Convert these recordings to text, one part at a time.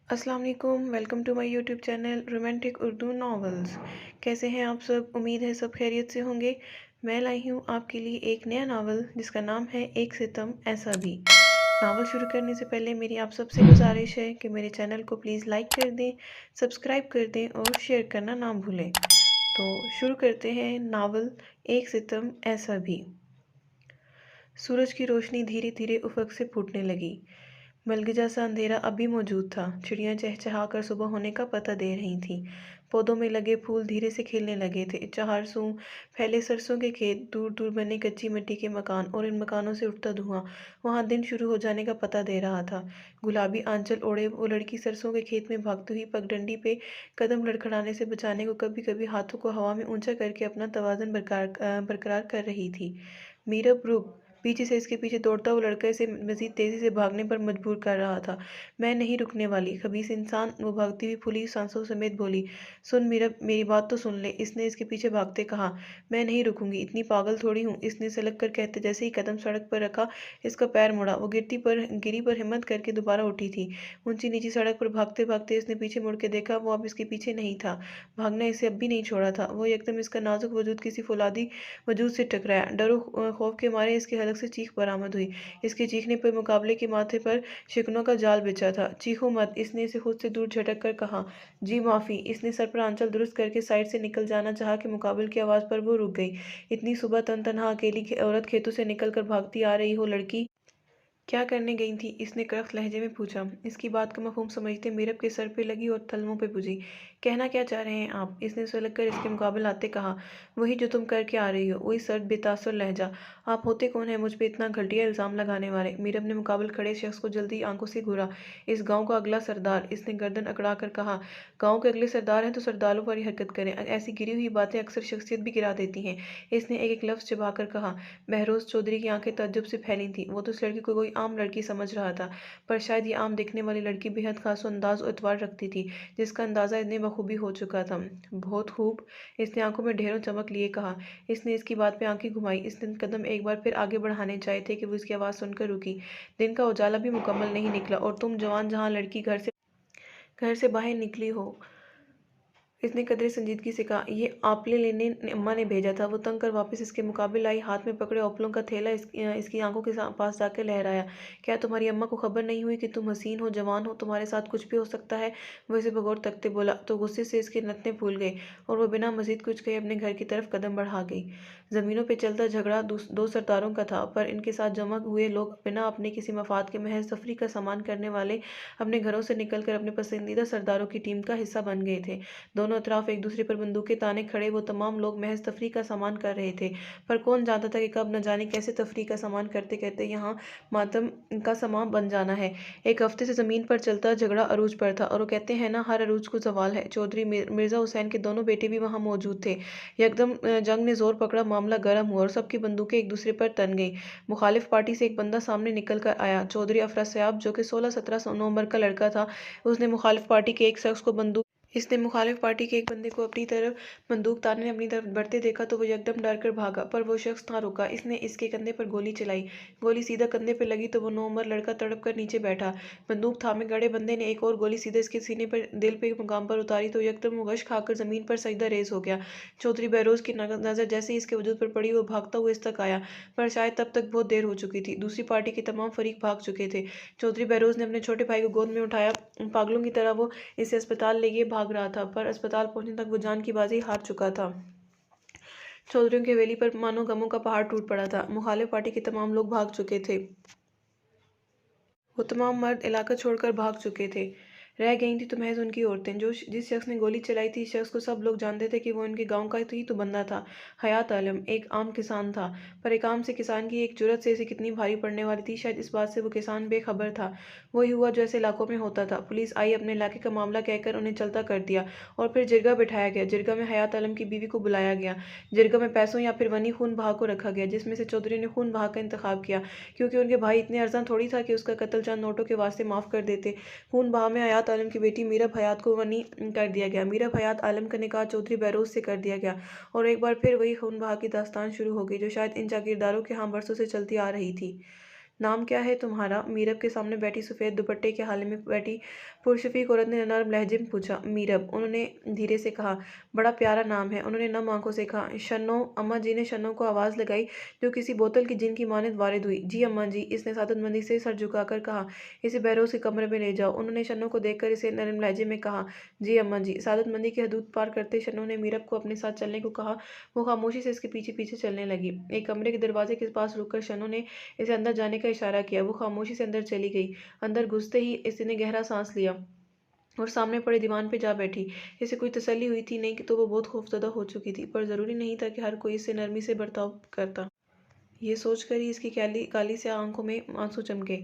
अस्सलाम वालेकुम। Welcome to my YouTube channel romantic Urdu novels. कैसे हैं आप सब? उम्मीद है सब खैरियत से होंगे। मैं लाई हूँ आपके लिए एक नया नावल जिसका नाम है एक सितम ऐसा भी। नावल शुरू करने से पहले मेरी आप सबसे गुजारिश है कि मेरे चैनल को प्लीज़ लाइक कर दें, सब्सक्राइब कर दें और शेयर करना ना भूलें। तो शुरू करते हैं नावल एक सितम ऐसा भी। सूरज की रोशनी धीरे धीरे उफक से फूटने लगी। मलगजा सा अंधेरा अब भी मौजूद था। चिड़ियाँ चहचहा कर सुबह होने का पता दे रही थीं। पौधों में लगे फूल धीरे से खिलने लगे थे। चारसू फैले सरसों के खेत, दूर दूर बने कच्ची मिट्टी के मकान और इन मकानों से उठता धुआं वहाँ दिन शुरू हो जाने का पता दे रहा था। गुलाबी आंचल ओढ़े वो लड़की सरसों के खेत में भागती हुई पगडंडी पे कदम लड़खड़ाने से बचाने को कभी कभी हाथों को हवा में ऊंचा करके अपना तवाज़ुन बरकरार कर रही थी। मीरब रुक! पीछे से इसके पीछे दौड़ता वो लड़का इसे मजीद तेजी से भागने पर मजबूर कर रहा था। मैं नहीं रुकने वाली, खबीस इंसान! वो भागती हुई फूली सांसों समेत बोली। सुन मीरा, मेरी बात तो सुन ले, इसने इसके पीछे भागते कहा। मैं नहीं रुकूंगी, इतनी पागल थोड़ी हूँ, इसने सलग कर कहते जैसे ही कदम सड़क पर रखा इसका पैर मुड़ा। वो गिरी पर हिम्मत करके दोबारा उठी थी। ऊंची नीची सड़क पर भागते भागते इसने पीछे मुड़ के देखा। वो अब इसके पीछे नहीं था। भागना इसे अब भी नहीं छोड़ा था। वो एकदम इसका नाजुक वजूद किसी फौलादी वजूद से टकराया। डरो खौफ के मारे इसके हलक से चीख बरामद हुई। इसके चीखने पर मुकाबले के माथे पर शिकनों का जाल बिछा था। चीखो मत! इसने इसे खुद से दूर झटक कर कहा। जी माफ़ी! इसने सर पर आंचल दुरुस्त करके साइड से निकल जाना चाहा कि मुकाबले की आवाज़ पर वो रुक गई। इतनी सुबह तनहा अकेली औरत खेतों से निकल कर भागती आ रही हो लड़की, क्या करने गई थी? इसने करख्त लहजे में पूछा। इसकी बात का मफहूम समझते मीरब के सर पे लगी और तलवों पे बुझी। कहना क्या चाह रहे हैं आप? इसने सुलग कर इसके मुकाबले आते कहा। वही जो तुम करके आ रही हो, वही सर्द बेतासुर लहजा। आप होते कौन है मुझ पे इतना घटिया इल्ज़ाम लगाने वाले? मीरब ने मुकाबले खड़े शख्स को जल्दी आंखों से घूरा। इस गाँव का अगला सरदार, इसने गर्दन अकड़ा कर कहा। गाँव के अगले सरदार हैं तो सरदारों वाली हरकत करें। ऐसी गिरी हुई बातें अक्सर शख्सियत भी गिरा देती हैं। इसने एक एक लफ्ज़ चिबा कर कहा। बहरोज़ चौधरी की आंखें तज्जुब से फैली थीं। वो तो इस लड़की को कोई आम लड़की समझ रहा था, पर शायद ये आम दिखने वाली लड़की बेहद खास अंदाज और एतबार रखती थी, जिसका अंदाज़ा इतने बखूबी हो चुका था। बहुत खूब! इसने आंखों में ढेरों चमक लिए कहा। इसने इसकी बात पे आंखें घुमाई। इसने कदम एक बार फिर आगे बढ़ाने चाहे थे कि वो इसकी आवाज़ सुनकर रुकी। दिन का उजाला भी मुकम्मल नहीं निकला और तुम जवान जहाँ लड़की घर से बाहर निकली हो। इसने कदरे संजीदगी से कहा। ये आपले लेने अम्मा ने भेजा था। वो तंग कर वापस इसके मुकाबले आई। हाथ में पकड़े ओपलों का थैला इसकी आंखों के पास जाकर लहराया। क्या तुम्हारी अम्मा को खबर नहीं हुई कि तुम हसीन हो, जवान हो, तुम्हारे साथ कुछ भी हो सकता है? वो इसे बगौर तकते बोला तो गुस्से से इसके नथने फूल गए और वह बिना मजीद कुछ कहे अपने घर की तरफ कदम बढ़ा गई। ज़मीनों पर चलता झगड़ा दो सरदारों का था, पर इनके साथ जमा हुए लोग बिना अपने किसी मफाद के महज तफरी का सामान करने वाले अपने घरों से निकलकर अपने पसंदीदा सरदारों की टीम का हिस्सा बन गए थे। दोनों अतराफ एक दूसरे पर बंदूकें ताने खड़े वो तमाम लोग महज तफरी का सामान कर रहे थे, पर कौन जानता था कि कब न जाने कैसे तफरी का सामान करते करते यहाँ मातम का सामान बन जाना है। एक हफ्ते से ज़मीन पर चलता झगड़ा अरूज पर था, और वो कहते हैं ना, हर अरूज को ज़वाल है। चौधरी मिर्ज़ा हुसैन के दोनों बेटे भी वहाँ मौजूद थे। यकदम जंग ने जोर पकड़ा, मामला गर्म हुआ और सबकी बंदूकें एक दूसरे पर तन गई। मुखालिफ पार्टी से एक बंदा सामने निकल कर आया। चौधरी अफरासयाब, जो कि 16-17 नवंबर का लड़का था, उसने मुखालिफ पार्टी के एक शख्स को इसने मुखालिफ पार्टी के एक बंदे को अपनी तरफ बंदूक ताने अपनी तरफ बढ़ते देखा तो वो एकदम डर कर भागा, पर वो शख्स ना रुका। इसने इसके कंधे पर गोली चलाई। गोली सीधा कंधे पर लगी तो वो 9 उम्र लड़का तड़प कर नीचे बैठा। बंदूक थामे खड़े बंदे ने एक और गोली सीधे इसके सीने पर दिल पे मुकाम पर उतारी तो एकदम वो गश खाकर जमीन पर सजदा रेज हो गया। चौधरी बहरोज की नजर जैसे ही इसके वजूद पर पड़ी वो भागता हुआ इस तक आया, पर शायद तब तक बहुत देर हो चुकी थी। दूसरी पार्टी के तमाम फरीक भाग चुके थे। चौधरी बहरोज ने अपने छोटे भाई को गोद में उठाया। पागलों की तरह वो इसे अस्पताल ले गए भाग रहा था, पर अस्पताल पहुंचने तक वो जान की बाजी हार चुका था। चौधरियों की हवेली पर मानो गमों का पहाड़ टूट पड़ा था। मुखालिफ पार्टी के तमाम लोग भाग चुके थे। वो तमाम मर्द इलाका छोड़कर भाग चुके थे। रह गई थी तो महज उनकी औरतें। जिस शख्स ने गोली चलाई थी, इस शख्स को सब लोग जानते थे कि वो उनके गांव का ही तो बंदा था। हयात आलम एक आम किसान था, पर एक आम से किसान की एक जुर्रत से इसे कितनी भारी पड़ने वाली थी, शायद इस बात से वो किसान बेखबर था। वही हुआ जो ऐसे इलाकों में होता था। पुलिस आई, अपने इलाके का मामला कहकर उन्हें चलता कर दिया और फिर जिरगा बिठाया गया। जिरगा में हयात आलम की बीवी को बुलाया गया। जिरगा में पैसों या फिर वनी खून बहा को रखा गया, जिसमें से चौधरी ने खून बहा का इंतखाब किया, क्योंकि उनके भाई इतने अर्जन थोड़ी था कि उसका कत्ल चंद नोटों के वास्ते माफ़ कर देते। खून बहा में हयात आलम की बेटी मीरब हयात को वनी कर दिया गया। मीरब हयात आलम का निकाह चौधरी बहरोज से कर दिया गया, और एक बार फिर वही खून बहा की दास्तान शुरू हो गई जो शायद इन जागीरदारों के यहाँ बरसों से चलती आ रही थी। नाम क्या है तुम्हारा? मीरब के सामने बैठी सफ़ेद दुपट्टे के हाले में बैठी पुरशफीक औरत ने नरम लहजे में पूछा। मीरब, उन्होंने धीरे से कहा। बड़ा प्यारा नाम है। उन्होंने नम आंखों से कहा। शन्नो, अम्मा जी ने शन्नो को आवाज़ लगाई जो किसी बोतल की जिन की मानद वारिद हुई। जी अम्मा जी, इसने सादतमंदी से सर झुकाकर कहा। इसे बहरोज के कमरे में ले जाओ। उन्होंने शन्नो को देखकर इसे नरम लहजे में कहा। जी अम्मा जी। सादतमंदी की हदूद पार करते शन्नो ने मीरब को अपने साथ चलने को कहा। वो खामोशी से इसके पीछे पीछे चलने लगी। एक कमरे के दरवाजे के पास रुककर शन्नो ने इसे अंदर जाने का इशारा किया। वो खामोशी से अंदर चली गई। अंदर घुसते ही इसने गहरा सांस लिया और सामने पड़े दीवान पे जा बैठी। इसे कोई तसल्ली हुई थी नहीं कि तो वो बहुत खौफजदा हो चुकी थी, पर ज़रूरी नहीं था कि हर कोई इससे नरमी से बर्ताव करता। ये सोचकर ही इसकी काली काली से आंखों में आंसू चमके।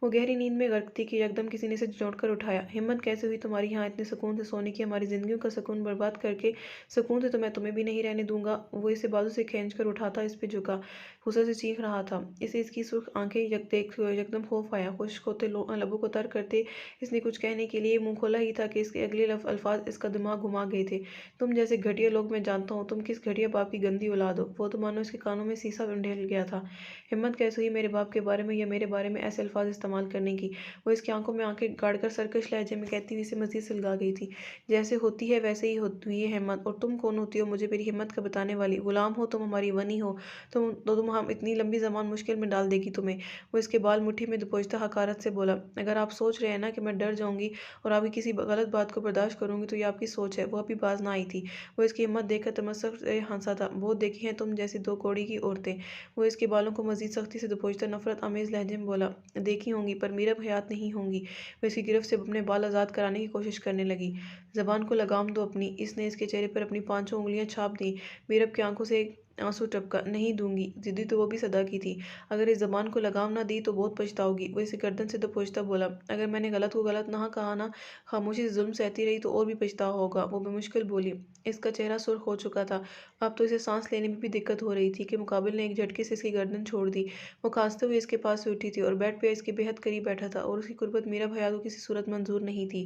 वो गहरी नींद में गर्क थी कि एकदम किसी ने इसे झोंक कर उठाया। हिम्मत कैसे हुई तुम्हारी यहाँ इतने सुकून से सोने की? हमारी जिंदगियों का सुकून बर्बाद करके सुकून से तो मैं तुम्हें भी नहीं रहने दूंगा। वो इसे बाजू से खींच कर उठाता इस पे झुका, गुस्से से चीख रहा था। इसे इसकी सुर्ख आंखें देख एकदम खौफ आया। खुश्क होते लबों को तर करते इसने कुछ कहने के लिए मुंह खोला ही था कि इसके अगले अल्फाज इसका दिमाग घुमा गए थे। तुम जैसे घटिया लोग मैं जानता हूँ। तुम किस घटिया बाप की गंदी औलाद हो। वो तो मानो इसके कानों में सीसा ढल गया था। हिम्मत कैसे हुई मेरे बाप के बारे में या मेरे बारे में ऐसे अल्फाज इस्तेमाल करने की? वो इसकी आंखों में आंखें गाड़कर सरकश लहजे में कहती हुई इसे मजीद सुलगा गई थी। जैसे होती है वैसे ही होती है हिम्मत। और तुम कौन होती हो मुझे मेरी हिम्मत का बताने वाली? गुलाम हो तुम, हमारी वनी हो तुम हम इतनी लंबी जबान मुश्किल में डाल देगी तुम्हें। वो इसके बाल मुट्ठी में दबोचता हकारत से बोला। अगर आप सोच रहे हैं ना कि मैं डर जाऊंगी और आपकी किसी गलत बात को बर्दाश्त करूंगी तो ये आपकी सोच है। वो अभी बाज ना आई थी। वो इसकी हिम्मत देखकर तमस्सक से हंसा था। बहुत देखी हैं तुम जैसी दो कौड़ी की औरतें। वो इसके बालों को मजीद सख्ती से दबोचता नफरत आमेज लहजे में बोला। देखी होंगी, पर मीरब हयात नहीं होंगी। वो इसकी गिरफ्त से अपने बाल आज़ाद कराने की कोशिश करने लगी। ज़बान को लगाम दो अपनी। इसने इसके चेहरे पर अपनी पांचों उंगलियां छाप दी। मीरब की आंखों से आंसू टपका। नहीं दूंगी। जिद्दी तो वो भी सदा की थी। अगर इस जबान को लगाम ना दी तो बहुत पछताओगी। वो इसे गर्दन से दबोचता बोला। अगर मैंने गलत को गलत ना कहा ना, खामोशी से जुल्म सहती रही तो और भी पछतावा होगा। वो बेमुश्किल बोली। इसका चेहरा सुर्ख हो चुका था। अब तो इसे सांस लेने में भी दिक्कत हो रही थी कि मुकाबिल ने एक झटके से इसकी गर्दन छोड़ दी। वो खांसते हुए इसके पास से उठी थी और बेड पे इसके बेहद करीब बैठा था और उसकी कुर्बत मीरब हयात को किसी सूरत मंजूर नहीं थी।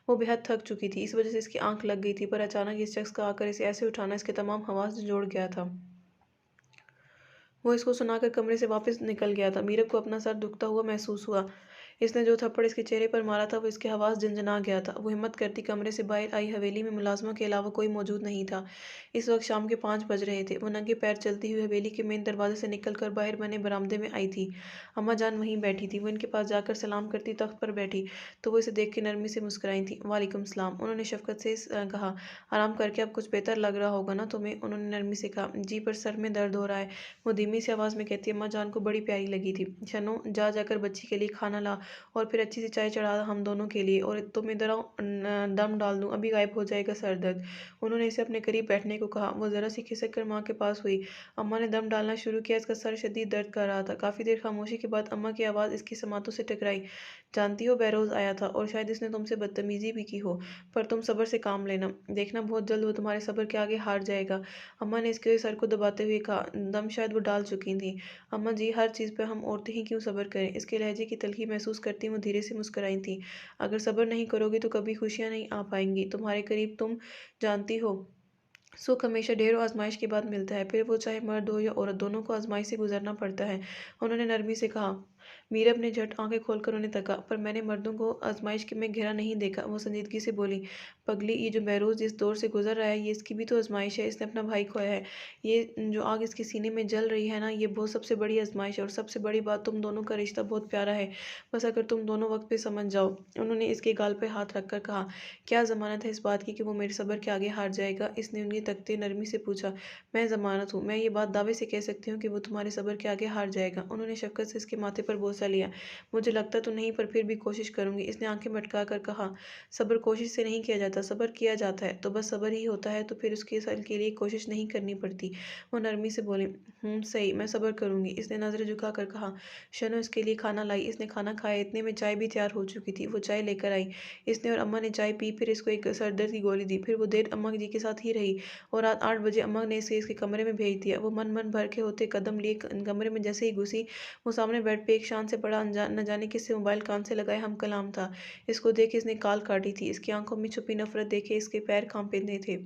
वो बेहद थक चुकी थी। इस वजह से इसकी आंख लग गई थी, पर अचानक इस शख्स का आकर इसे ऐसे उठाना इसके तमाम हवास जोड़ गया था। वो इसको सुनाकर कमरे से वापस निकल गया था। मीरब को अपना सर दुखता हुआ महसूस हुआ। इसने जो थप्पड़ इसके चेहरे पर मारा था वो इसके हवास झंझना गया था। वो हिम्मत करती कमरे से बाहर आई। हवेली में मुलाजमा के अलावा कोई मौजूद नहीं था। इस वक्त शाम के 5 बज रहे थे। वो नंगे पैर चलती हुई हवेली के मेन दरवाजे से निकलकर बाहर बने बरामदे में आई थी। अम्मा जान वहीं बैठी थी। वो इनके पास जाकर सलाम करती तख्त पर बैठी तो वो इसे देख के नरमी से मुस्कुराई थी। वालेकुम सलाम, उन्होंने शफकत से कहा। आराम करके अब कुछ बेहतर लग रहा होगा ना तुम्हें? उन्होंने नरमी से कहा। जी, पर सर में दर्द हो रहा है। वो धीमी सी आवाज़ में कहती। अम्मा जान को बड़ी प्यारी लगी थी। शनो, जा जाकर बच्ची के लिए खाना ला और फिर अच्छी सी चाय चढ़ा हम दोनों के लिए। और तुम इधर आओ, दम डाल दूं, अभी गायब हो जाएगा सर दर्द। उन्होंने इसे अपने करीब बैठने को कहा। वो ज़रा सी खिसक कर माँ के पास हुई। अम्मा ने दम डालना शुरू किया। इसका सर शदीद दर्द कर रहा था। काफ़ी देर खामोशी के बाद अम्मा की आवाज़ इसकी समातों से टकराई। जानती हो, बहरोज आया था और शायद इसने तुमसे बदतमीजी भी की हो, पर तुम सब्र से काम लेना। देखना बहुत जल्द वो तुम्हारे सब्र के आगे हार जाएगा। अम्मा ने इसके सर को दबाते हुए कहा। दम शायद वो डाल चुकी थी। अम्मा जी, हर चीज़ पर हम औरतें ही क्यों सब्र करें? इसके लहजे की तलखी महसूस करती वो धीरे से मुस्कुराई थी। अगर सब्र नहीं करोगी तो कभी खुशियां नहीं आ पाएंगी तुम्हारे करीब। तुम जानती हो, सुख हमेशा ढेरों आजमाइश के बाद मिलता है, फिर वो चाहे मर्द हो या औरत, दोनों को आजमाइश से गुजरना पड़ता है। उन्होंने नरमी से कहा। मीरब ने झट आंखें खोलकर उन्हें तका। पर मैंने मर्दों को आजमाइश के में घेरा नहीं देखा। वो संजीदगी से बोली। पगली, ये जो बहरोज जिस दौर से गुजर रहा है ये इसकी भी तो आजमाइश है। इसने अपना भाई खोया है। ये जो आग इसके सीने में जल रही है ना, ये बहुत सबसे बड़ी आजमाइश है। और सबसे बड़ी बात, तुम दोनों का रिश्ता बहुत प्यारा है। बस अगर तुम दोनों वक्त पे समझ जाओ। उन्होंने इसके गाल पे हाथ रखकर कहा। क्या जमानत है इस बात की कि वो मेरे सब्र के आगे हार जाएगा? इसने उंगली तकते नरमी से पूछा। मैं जमानत हूँ। मैं ये बात दावे से कह सकती हूँ कि वो तुम्हारे सब्र के आगे हार जाएगा। उन्होंने शफकत से इसके माथे पर बोसा लिया। मुझे लगता तो नहीं, पर फिर भी कोशिश करूंगी। इसने आंखें मटका कर कहा। सब्र कोशिश से नहीं किया जाता, सब्र किया जाता है। तो बस सब्र ही होता है तो फिर उसके सल के लिए कोशिश नहीं करनी पड़ती। वो नरमी से बोले। सही, मैं सब्र करूंगी। इसने नजरें झुका कर कहा। शनो इसके लिए खाना लाई। इसने खाना खाया। इतने में चाय भी तैयार हो चुकी थी। वो चाय लेकर आई। इसने और अम्मा ने चाय पी। फिर इसको एक सरदर्द की गोली दी। फिर वो देर अम्मा जी के साथ ही रही और रात 8 बजे अम्मा ने इसे इसके कमरे में भेज दिया। वो मन मन भर के होते कदम लिए कमरे में जैसे ही घुसी, वो सामने बेड पे एक शान से पड़ा न जाने किससे मोबाइल कान से लगाए हम कलाम था। इसको देख इसने काल काटी थी। इसकी आंखों में छुपी नफरत देखे इसके पैर कांपने थे।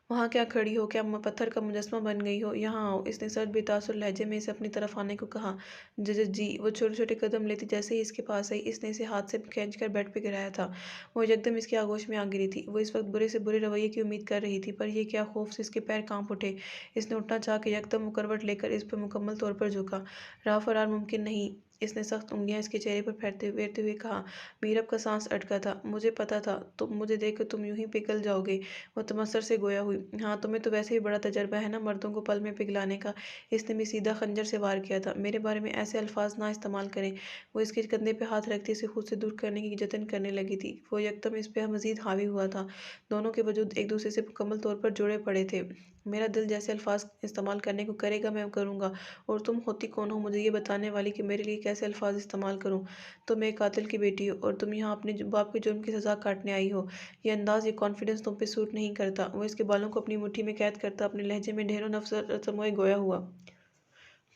वहाँ क्या खड़ी हो, क्या पत्थर का मुजस्मा बन गई हो? यहाँ आओ। इसने सर्द बेतासुर लहजे में इसे अपनी तरफ आने को कहा। जी। वो छोटे छोटे कदम लेती जैसे ही इसके पास आई, इसने इसे हाथ से खींच कर बेड पे गिराया था। वो एकदम इसकी आगोश में आ गिरी थी। वो इस वक्त बुरे से बुरे रवैये की उम्मीद कर रही थी, पर यह क्या, खौफ से इसके पैर कांप उठे। इसने उठना चाह के एकदम वो करवट लेकर इस पर मुकम्मल तौर पर झुका। राह फरार मुमकिन नहीं। इसने सख्त उंगलियां इसके चेहरे पर फेरते हुए कहा। मीरब का सांस अटका था। मुझे पता था तुम मुझे देख कर तुम यूं ही पिघल जाओगे। वो तमस्सर से गोया हुई। हाँ, तुम्हें तो वैसे ही बड़ा तजर्बा है ना मर्दों को पल में पिघलाने का। इसने भी सीधा खंजर से वार किया था। मेरे बारे में ऐसे अल्फाज ना इस्तेमाल करें। वो इसके कंधे पे हाथ रखती इसे खुद से दूर करने की जतन करने लगी थी। वो यकदम इस पे मजीद हावी हुआ था। दोनों के वजूद एक दूसरे से मुकम्मल तौर पर जुड़े पड़े थे। मेरा दिल जैसे अल्फाज इस्तेमाल करने को करेगा मैं करूँगा। और तुम होती कौन हो मुझे ये बताने वाली कि मेरे लिए कैसे अल्फाज इस्तेमाल करूँ? तुम एक कातिल की बेटी हो और तुम यहाँ अपने बाप के जुर्म की सज़ा काटने आई हो। ये अंदाज, ये कॉन्फिडेंस तुम पे सूट नहीं करता। वो इसके बालों को अपनी मुट्ठी में कैद करता अपने लहजे में ढेरों नफरत समोए गोया हुआ।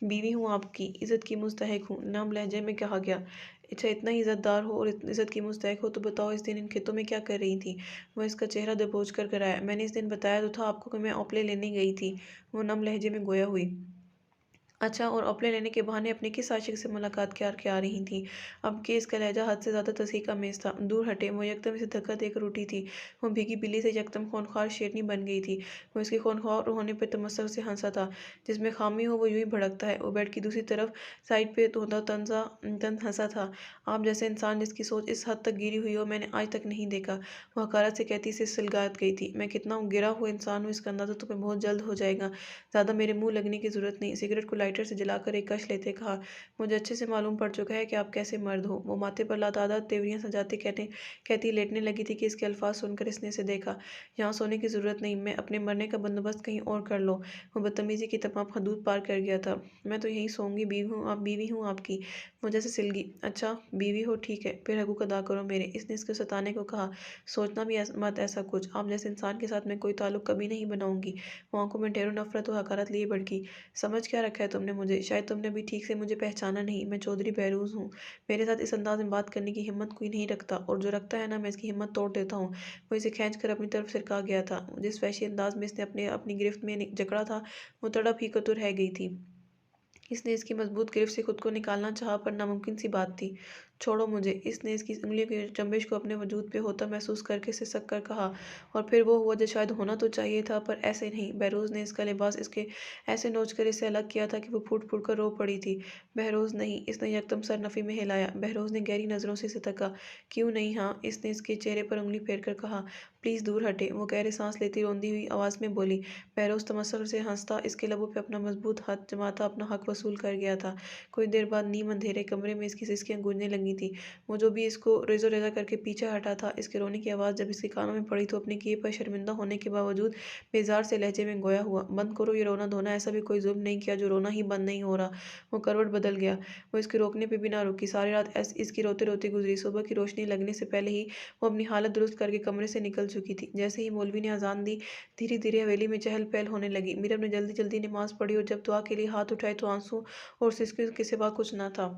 बीवी हूँ आपकी, इज़्ज़त की मुस्तहक हूँ। नम लहजे में कहा गया। अच्छा, इतना ही इज़्ज़तदार हो और इज़्ज़त की मुस्तहक हो तो बताओ इस दिन इन खेतों में क्या कर रही थी? वह इसका चेहरा दबोच कर कराया। मैंने इस दिन बताया तो था आपको कि मैं औपले लेने गई थी। वो नम लहजे में गोया हुई। अच्छा, और अपने लेने के बहाने अपने किस आशिक से मुलाकात के आ रही थी? अब कि इसका लहजा हद से ज़्यादा तस्हीक-आमेज़ था। दूर हटे। वो यकदम इसे धक्का देकर उठी थी। वो भीगी बिल्ली से यकदम खूंखार शेरनी बन गई थी। वो इसके खूंखार होने पर तमस्सक से हंसा था। जिसमें खामी हो वो यूं ही भड़कता है। वो बेड की दूसरी तरफ साइड पे धौंधा तंज हंसा था। आप जैसे इंसान जिसकी सोच इस हद तक गिरी हुई हो मैंने आज तक नहीं देखा। वो हकारत से कहती से सुलगात गई थी। मैं कितना गिरा हुआ इंसान हूँ इसका अंदाज़ा तुम्हें बहुत जल्द हो जाएगा। ज़्यादा मेरे मुंह लगने की ज़रूरत नहीं। सिगरेट को लाइटर से जलाकर एक कश लेते कहा। मुझे अच्छे से मालूम पड़ चुका है कि आप कैसे मर्द हो। वो माथे पर लातादाद तेवरियां सजाते कहती लेटने लगी थी कि इसके अल्फाज सुनकर इसने इसे देखा। यहाँ सोने की ज़रूरत नहीं, मैं अपने मरने का बंदोबस्त कहीं और कर लो। वो बदतमीजी की तमाम हदूद पार कर गया था। मैं तो यहीं सोऊंगी, बीवी हूँ आपकी। मुझे से सिलगी। अच्छा, बीवी हो, ठीक है, फिर हकूक अदा करो मेरे। इसने इसको सताने को कहा। सोचना भी मत ऐसा कुछ। आप जैसे इंसान के साथ मैं कोई ताल्लुक कभी नहीं बनाऊंगी। वो आंखों में ढेरों नफरत और हकारत लिए भड़की। समझ क्या रखा है तुमने मुझे? शायद तुमने अभी ठीक से मुझे पहचाना नहीं। मैं चौधरी बहरोज़ हूँ। मेरे साथ इस अंदाज में बात करने की हिम्मत कोई नहीं रखता, और जो रखता है ना मैं इसकी हिम्मत तोड़ देता हूँ। वो इसे खींच कर अपनी तरफ सिरका गया था। जिस वहशी अंदाज में इसने अपनी गिरफ्त में जकड़ा था वो तड़प ही तो रह गई थी। इसने इसकी मजबूत गिरफ्त से खुद को निकालना चाहा, पर नामुमकिन सी बात थी। छोड़ो मुझे। इसने इसकी उंगलियों की जंबिश को अपने वजूद पे होता महसूस करके सिसक कर कहा। और फिर वो हुआ जो शायद होना तो चाहिए था, पर ऐसे नहीं। बहरोज़ ने इसका लिबास इसके ऐसे नोच कर इसे अलग किया था कि वो फूट फूट कर रो पड़ी थी। बहरोज़ नहीं। इसने यकदम सर नफ़ी में हिलाया। बहरोज़ ने गहरी नज़रों से इसे तका। क्यों नहीं? हाँ, इसने इसके चेहरे पर उंगली फेर कर कहा। प्लीज़ दूर हटे। वो गहरे सांस लेती रोंदी हुई आवाज़ में बोली। बहरोज़ तमस्सुर से हंसता इसके लबों पे अपना मजबूत हाथ जमाता अपना हक वसूल कर गया था। कुछ देर बाद नीम अंधेरे कमरे में इसकी सिसकियां गूंजने लगी थी। वो जो भी इसको रेज़ो रेज़ा करके पीछे हटा था, इसके रोने की आवाज़ जब इसके कानों में पड़ी तो अपने किए पर शर्मिंदा होने के बावजूद बेजार से लहजे में गोया हुआ। बंद करो ये रोना धोना। ऐसा भी कोई जुल्म नहीं किया जो रोना ही बंद नहीं हो रहा। वो करवट बदल गया। वो इसके रोकने पे भी ना रुकी। सारी रात इसकी रोते रोते गुजरी। सुबह की रोशनी लगने से पहले ही वो अपनी हालत दुरुस्त करके कमरे से निकल चुकी थी। जैसे ही मौलवी ने अजान दी, धीरे धीरे हवेली में चहल पहल होने लगी। मीरब ने जल्दी जल्दी नमाज पढ़ी और जब दुआ के लिए हाथ उठाए तो आंसू और सिसकी के सिवा कुछ न था।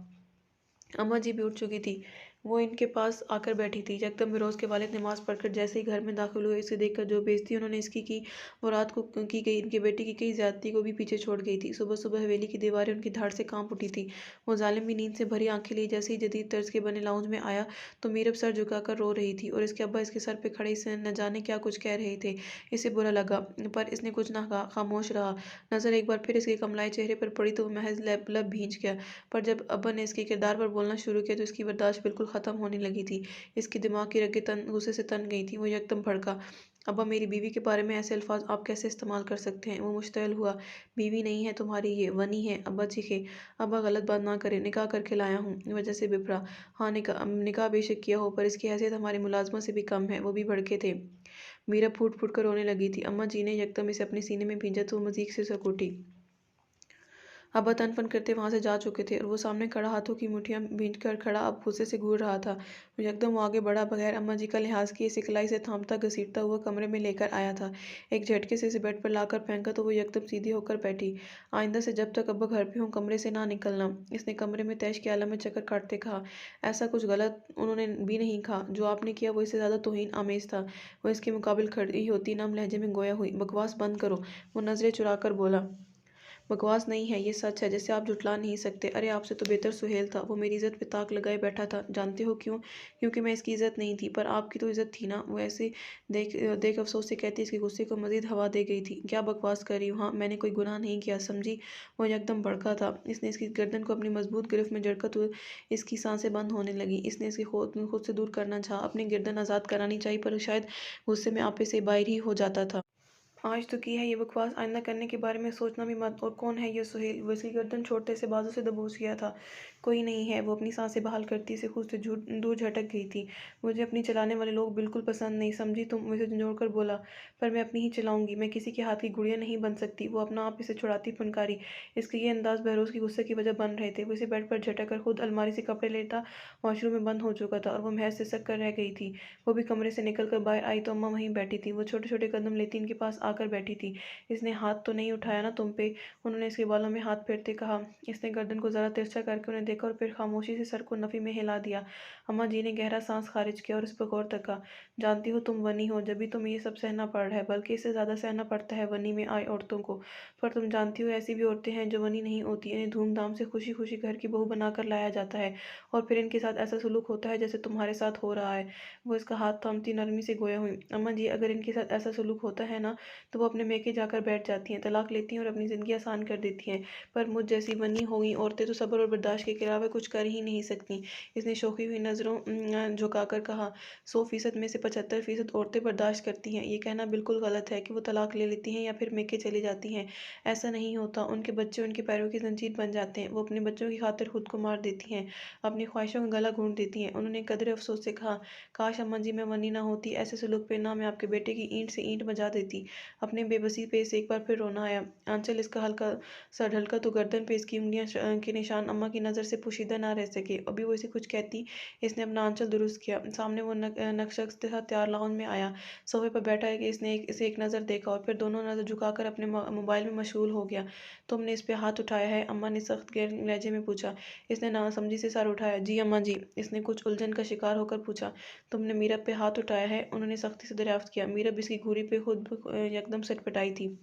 अम्मा जी भी उठ चुकी थी। वो इनके पास आकर बैठी थी। यकदम फिरोज के वालिद नमाज पढ़कर जैसे ही घर में दाखिल हुए, इसे देखकर जो बेइज्जती उन्होंने इसकी की वो रात को की गई इनके बेटे की कई ज्यादती को भी पीछे छोड़ गई थी। सुबह सुबह हवेली की दीवारें उनकी धाड़ से कांप उठी थी। वो जालिम भी नींद से भरी आंखें लिए जैसे ही जदीद तर्ज के बने लाउंज में आया तो मीरब सर झुकाकर रो रही थी और इसके अब्बा इसके सर पे खड़े इसे न जाने क्या कुछ कह रहे थे। इसे बुरा लगा, पर इसने कुछ न कहा, खामोश रहा। नजर एक बार फिर इसके कमलाए चेहरे पर पड़ी तो वो महज लब भींच गया। पर जब अब्बा ने इसके किरदार पर बोलना शुरू किया तो इसकी बर्दाश्त बिल्कुल ख़त्म होने लगी थी। इसकी दिमाग की रगें गुस्से से तन गई थी। वो यकदम भड़का। अब्बा, मेरी बीवी के बारे में ऐसे अल्फाज आप कैसे इस्तेमाल कर सकते हैं? वो मुश्तइल हुआ। बीवी नहीं है तुम्हारी, ये वनी है। अब्बा चीखे। अब्बा, गलत बात ना करें, निकाह करके लाया हूँ। वजह से बिफरा। हाँ, निकाह बेशक किया हो, पर इसकी हैसियत हमारी मुलाजमा से भी कम है। वो भी भड़के थे। मीरा फूट फूट कर रोने लगी थी। अम्मा जी ने यकदम इसे अपने सीने में भींजा तो वो मजीद से सक उठी। अब्बा तन-फन करते वहाँ से जा चुके थे और वो सामने खड़ा हाथों की मुठ्ठियाँ भींच कर खड़ा अब गुस्से से घूर रहा था। वो यकदम वो आगे बढ़ा, बगैर अम्मा जी का लिहाज किए सिखलाई से थामता घसीटता हुआ कमरे में लेकर आया था। एक झटके से इसे बेड पर लाकर फेंका तो वो यकदम सीधी होकर बैठी। आइंदा से जब तक अब्बा घर पे हों कमरे से ना निकलना, इसने कमरे में तैश की आलम में चक्कर काटते कहा। ऐसा कुछ गलत उन्होंने भी नहीं कहा। जो आपने किया वो इससे ज़्यादा तौहीन आमेज था। वो इसके मुकाबिल खड़ी होती नम लहजे में गोया हुई। बकवास बंद करो, वो नजरें चुरा कर बोला। बकवास नहीं है, ये सच है जिसे आप झुठला नहीं सकते। अरे आपसे तो बेहतर सुहेल था, वो मेरी इज्जत पे ताक लगाए बैठा था। जानते हो क्यों? क्योंकि मैं इसकी इज्जत नहीं थी, पर आपकी तो इज्जत थी ना। वो ऐसे देख देख अफसोस से कहती इसके गुस्से को मजीद हवा दे गई थी। क्या बकवास कर रही हूँ? हाँ, मैंने कोई गुनाह नहीं किया, समझी? वो एकदम भड़का था। इसने इसकी गर्दन को अपनी मजबूत गिरफ्त में जड़कर तो इसकी सांसें बंद होने लगी। इसने इसकी खुद से दूर करना चाहा, अपनी गर्दन आज़ाद करानी चाहिए, पर शायद गुस्से में आपे से बाहर ही हो जाता था। आज तो की है ये बकवास, आइंदा करने के बारे में सोचना भी मत। और कौन है ये सुहेल? वो इसकी गर्दन छोड़ते से बाजू से दबोच गया था। कोई नहीं है, वो अपनी सांसें बहाल करती से खुद से दूर झटक गई थी। मुझे अपनी चलाने वाले लोग बिल्कुल पसंद नहीं, समझी तुम? मुझे झंझोड़ कर बोला। पर मैं अपनी ही चलाऊंगी, मैं किसी के हाथ की गुड़िया नहीं बन सकती। वो अपना आप इसे छुड़ाती फनकारी। इसके ये अंदाज बहरोज की गुस्से की वजह बन रहे थे। वो इसे बेड पर झटक कर खुद अलमारी से कपड़े लेता वॉशरूम में बंद हो चुका था और वो महज सिसक कर रह गई थी। वो भी कमरे से निकल कर बाहर आई तो अम्मा वहीं बैठी थी। वो छोटे छोटे कदम लेती इनके पास आकर बैठी थी। इसने हाथ तो नहीं उठाया ना तुम पे? उन्होंने इसके बालों में हाथ फेरते कहा। इसने गर्दन को जरा तिरछा करके उन्हें देखा और फिर खामोशी से सर को नफी में हिला दिया। अम्मा जी ने गहरा सांस खारिज किया और इस पर गौर तका। जानती हो तुम वनी हो, जब भी तुम्हें ये सब सहना पड़ रहा है, बल्कि इससे ज्यादा सहना पड़ता है वनी में आई औरतों को। पर तुम जानती हो ऐसी भी औरतें हैं जो वनी नहीं होती, इन्हें धूमधाम से खुशी खुशी घर की बहू बनाकर लाया जाता है और फिर इनके साथ ऐसा सलूक होता है जैसे तुम्हारे साथ हो रहा है। वो इसका हाथ थामती नरमी से गोया हुई। अम्मा जी, अगर इनके साथ ऐसा सलूक होता है ना, तो वो अपने मेके जाकर बैठ जाती हैं, तलाक लेती हैं और अपनी ज़िंदगी आसान कर देती हैं। पर मुझ जैसी बनी हुई औरतें तो सब्र और बर्दाश्त के अलावा कुछ कर ही नहीं सकती। इसने शौकी हुई नज़रों झुकाकर कहा। 100% में से 75% औरतें बर्दाश्त करती हैं। ये कहना बिल्कुल गलत है कि वो तलाक ले लेती हैं या फिर मेके चली जाती हैं। ऐसा नहीं होता। उनके बच्चे उनके पैरों की जंजीर बन जाते हैं। वो अपने बच्चों की खातिर खुद को मार देती हैं, अपनी ख्वाहिशों का गला घोंट देती हैं। उन्होंने कदरे अफसोस से कहा, काश अम्मा जी मैं वनी ना होती, ऐसे सलूक पे ना मैं आपके बेटे की ईंट से ईंट बजा देती। अपने बेबसी पे इसे एक बार फिर रोना आया। आंचल इसका हल्का सा ढलका तो गर्दन पे इसकी उंगलियां के निशान अम्मा की नज़र से पोशीदा ना रह सके। अभी वो इसे कुछ कहती, इसने अपना आंचल दुरुस्त किया। सामने वो नक्शा के साथ तैयार लाउंज में आया। सोफे पर बैठा है कि इसने इसे एक नज़र देखा और फिर दोनों नज़र झुकाकर अपने मोबाइल में मशगूल हो गया। तुमने इस पे हाथ उठाया है? अम्मा ने सख्त गैर लहजे में पूछा। इसने नासमझी से सर उठाया। जी अम्मा जी। इसने कुछ उलझन का शिकार होकर पूछा। तुमने मीरब पे हाथ उठाया है? उन्होंने सख्ती से दरियाफ्त किया। मीरब इसकी घूरी पे खुद एकदम सटपटाई थी।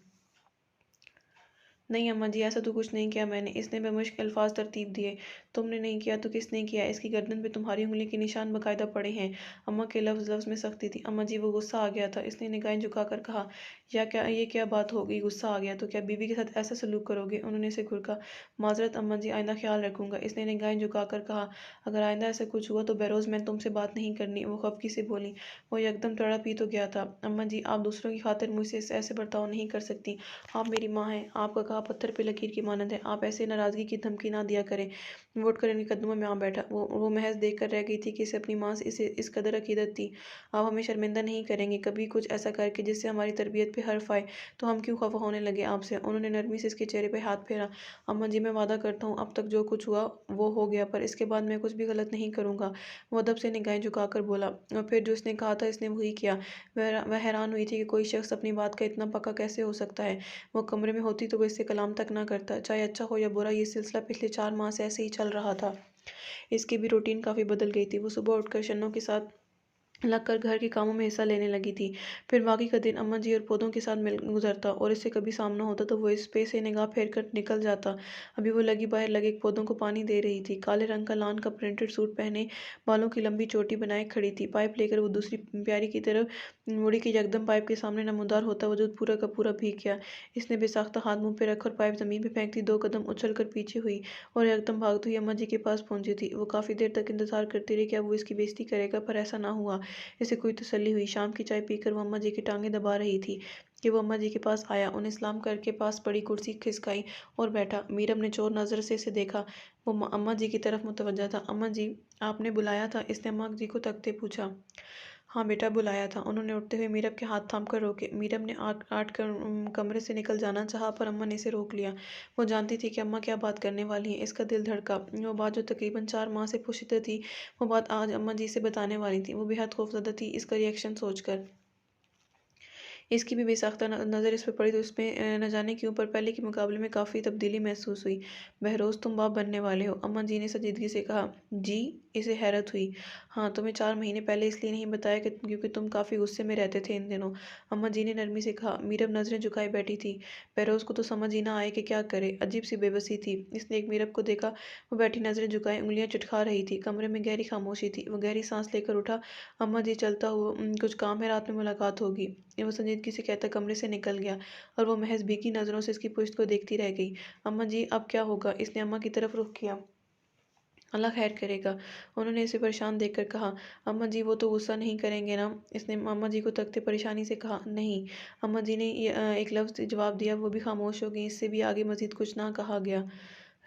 नहीं अम्मा जी, ऐसा तो कुछ नहीं किया मैंने। इसने बेमुश्क अल्फाज तरतीब दिए। तुमने नहीं किया तो किसने किया? इसकी गर्दन पे तुम्हारी उंगली के निशान बाकायदा पड़े हैं। अम्मा के लफ्ज़ लफ्ज़ में सख्ती थी। अम्मा जी, वो गुस्सा आ गया था। इसने निगाहें झुकाकर कहा। या क्या ये क्या बात हो गई? गुस्सा आ गया तो क्या बीवी के साथ ऐसा सलूक करोगे? उन्होंने इसे घुरका। माजरत अम्मा जी, आइंदा ख्याल रखूंगा। इसने निगाहें झुकाकर कहा। अगर आइंदा ऐसा कुछ हुआ तो बहरोज मैं तुमसे बात नहीं करनी। वो खफकी से बोली। वो एकदम तड़प ही तो गया था। अम्मा जी, आप दूसरों की खातिर मुझसे ऐसे बर्ताव नहीं कर सकती। आप मेरी माँ हैं। आपका कहा पत्थर पे लकीर की मानद है। आप ऐसे नाराज़गी की धमकी ना दिया करें। वो उठकर इनके कदमों में आ बैठा। वो महज देख कर रह गई थी कि इसे अपनी माँ से इसे इस कदर अकीदत थी। आप हमें शर्मिंदा नहीं करेंगे कभी कुछ ऐसा करके जिससे हमारी तरबियत पे हर्फ आए, तो हम क्यों खफा होने लगे आपसे? उन्होंने नरमी से इसके चेहरे पे हाथ फेरा। अम्मा जी, मैं वादा करता हूँ अब तक जो कुछ हुआ वो हो गया, पर इसके बाद मैं कुछ भी गलत नहीं करूँगा। वो अदब से निगाहें झुकाकर बोला। और फिर जो इसने कहा था इसने वही किया। वह हैरान हुई थी कि कोई शख्स अपनी बात का इतना पक्का कैसे हो सकता है। वो कमरे में होती तो वो इससे कलाम तक ना करता। चाहे अच्छा हो या बुरा, ये सिलसिला पिछले 4 माह से ऐसे ही चल रहा था। इसकी भी रूटीन काफ़ी बदल गई थी। वो सुबह उठकर शन्नों के साथ लगकर घर के कामों में हिस्सा लेने लगी थी। फिर बाकी का दिन अम्मा जी और पौधों के साथ मिल गुजरता और इससे कभी सामना होता तो वो इस पे से निगाह फेर कर निकल जाता। अभी वो लगी बाहर लगे पौधों को पानी दे रही थी। काले रंग का लान का प्रिंटेड सूट पहने, बालों की लंबी चोटी बनाए खड़ी थी। पाइप लेकर वो दूसरी प्यारी की तरफ मुड़ी की यकदम पाइप के सामने नमूदार होता वजूद पूरा का पूरा भीग गया। इसने बेसाख्ता हाथ मुंह पे रखकर पाइप जमीन पे फेंकती 2 कदम उछल कर पीछे हुई और एकदम भागती हुई अम्मा जी के पास पहुंची थी। वो काफ़ी देर तक इंतजार करती रही कि अब वो इसकी बेइज्जती करेगा, पर ऐसा ना हुआ। इसे कोई तसल्ली हुई। शाम की चाय पीकर वो अम्मा जी की टांगें दबा रही थी कि वो अम्मा जी के पास आया, उन्हें सलाम करके पास पड़ी कुर्सी खिसकाई और बैठा। मीरब ने चोर नज़र से इसे देखा। वो अम्मा जी की तरफ मुतवज्जा था। अम्मा जी, आपने बुलाया था? इसने अम्मा जी को तकते पूछा। हाँ बेटा, बुलाया था। उन्होंने उठते हुए मीरब के हाथ थाम कर रोके। मीरब ने आट कर कमरे से निकल जाना चाहा, पर अम्मा ने इसे रोक लिया। वो जानती थी कि अम्मा क्या बात करने वाली हैं। इसका दिल धड़का। वो बात जो तकरीबन 4 माह से पोशीदा थी, वो बात आज अम्मा जी से बताने वाली थी। वो बेहद खौफजदा थी इसका रिएक्शन सोचकर। इसकी भी बेसाख्ता नज़र इस पर पड़ी तो उसमें न जाने क्यों पर पहले के मुकाबले में काफ़ी तब्दीली महसूस हुई। बहरोज़, तुम बाप बनने वाले हो, अम्मा जी ने संजीदगी से कहा। जी? इसे हैरत हुई। हाँ, तुम्हें 4 महीने पहले इसलिए नहीं बताया कि क्योंकि तुम काफ़ी गुस्से में रहते थे इन दिनों, अम्मा जी ने नरमी से कहा। मीरब नज़रें झुकाए बैठी थी। बहरोज़ को तो समझ ही ना आए कि क्या करे। अजीब सी बेबसी थी। इसने एक मीरब को देखा। वो बैठी नज़रें झुकाए उंगलियां चटखा रही थी। कमरे में गहरी खामोशी थी। वो गहरी सांस लेकर उठा। अम्मा जी, चलता हुआ कुछ काम है, रात में मुलाकात होगी। वो संजीदगी से कहता कमरे से निकल गया और वो महज भीगी नज़रों से इसकी पुश्त को देखती रह गई। अम्मा जी, अब क्या होगा? इसने अम्मा की तरफ रुख किया। अल्लाह खैर करेगा, उन्होंने इसे परेशान देखकर कहा। अम्मा जी, वो तो गुस्सा नहीं करेंगे ना? इसने अम्मा जी को तकते परेशानी से कहा। नहीं। अम्मा जी ने एक लफ्ज़ जवाब दिया। वो भी खामोश हो गई। इससे भी आगे मजीद कुछ ना कहा गया।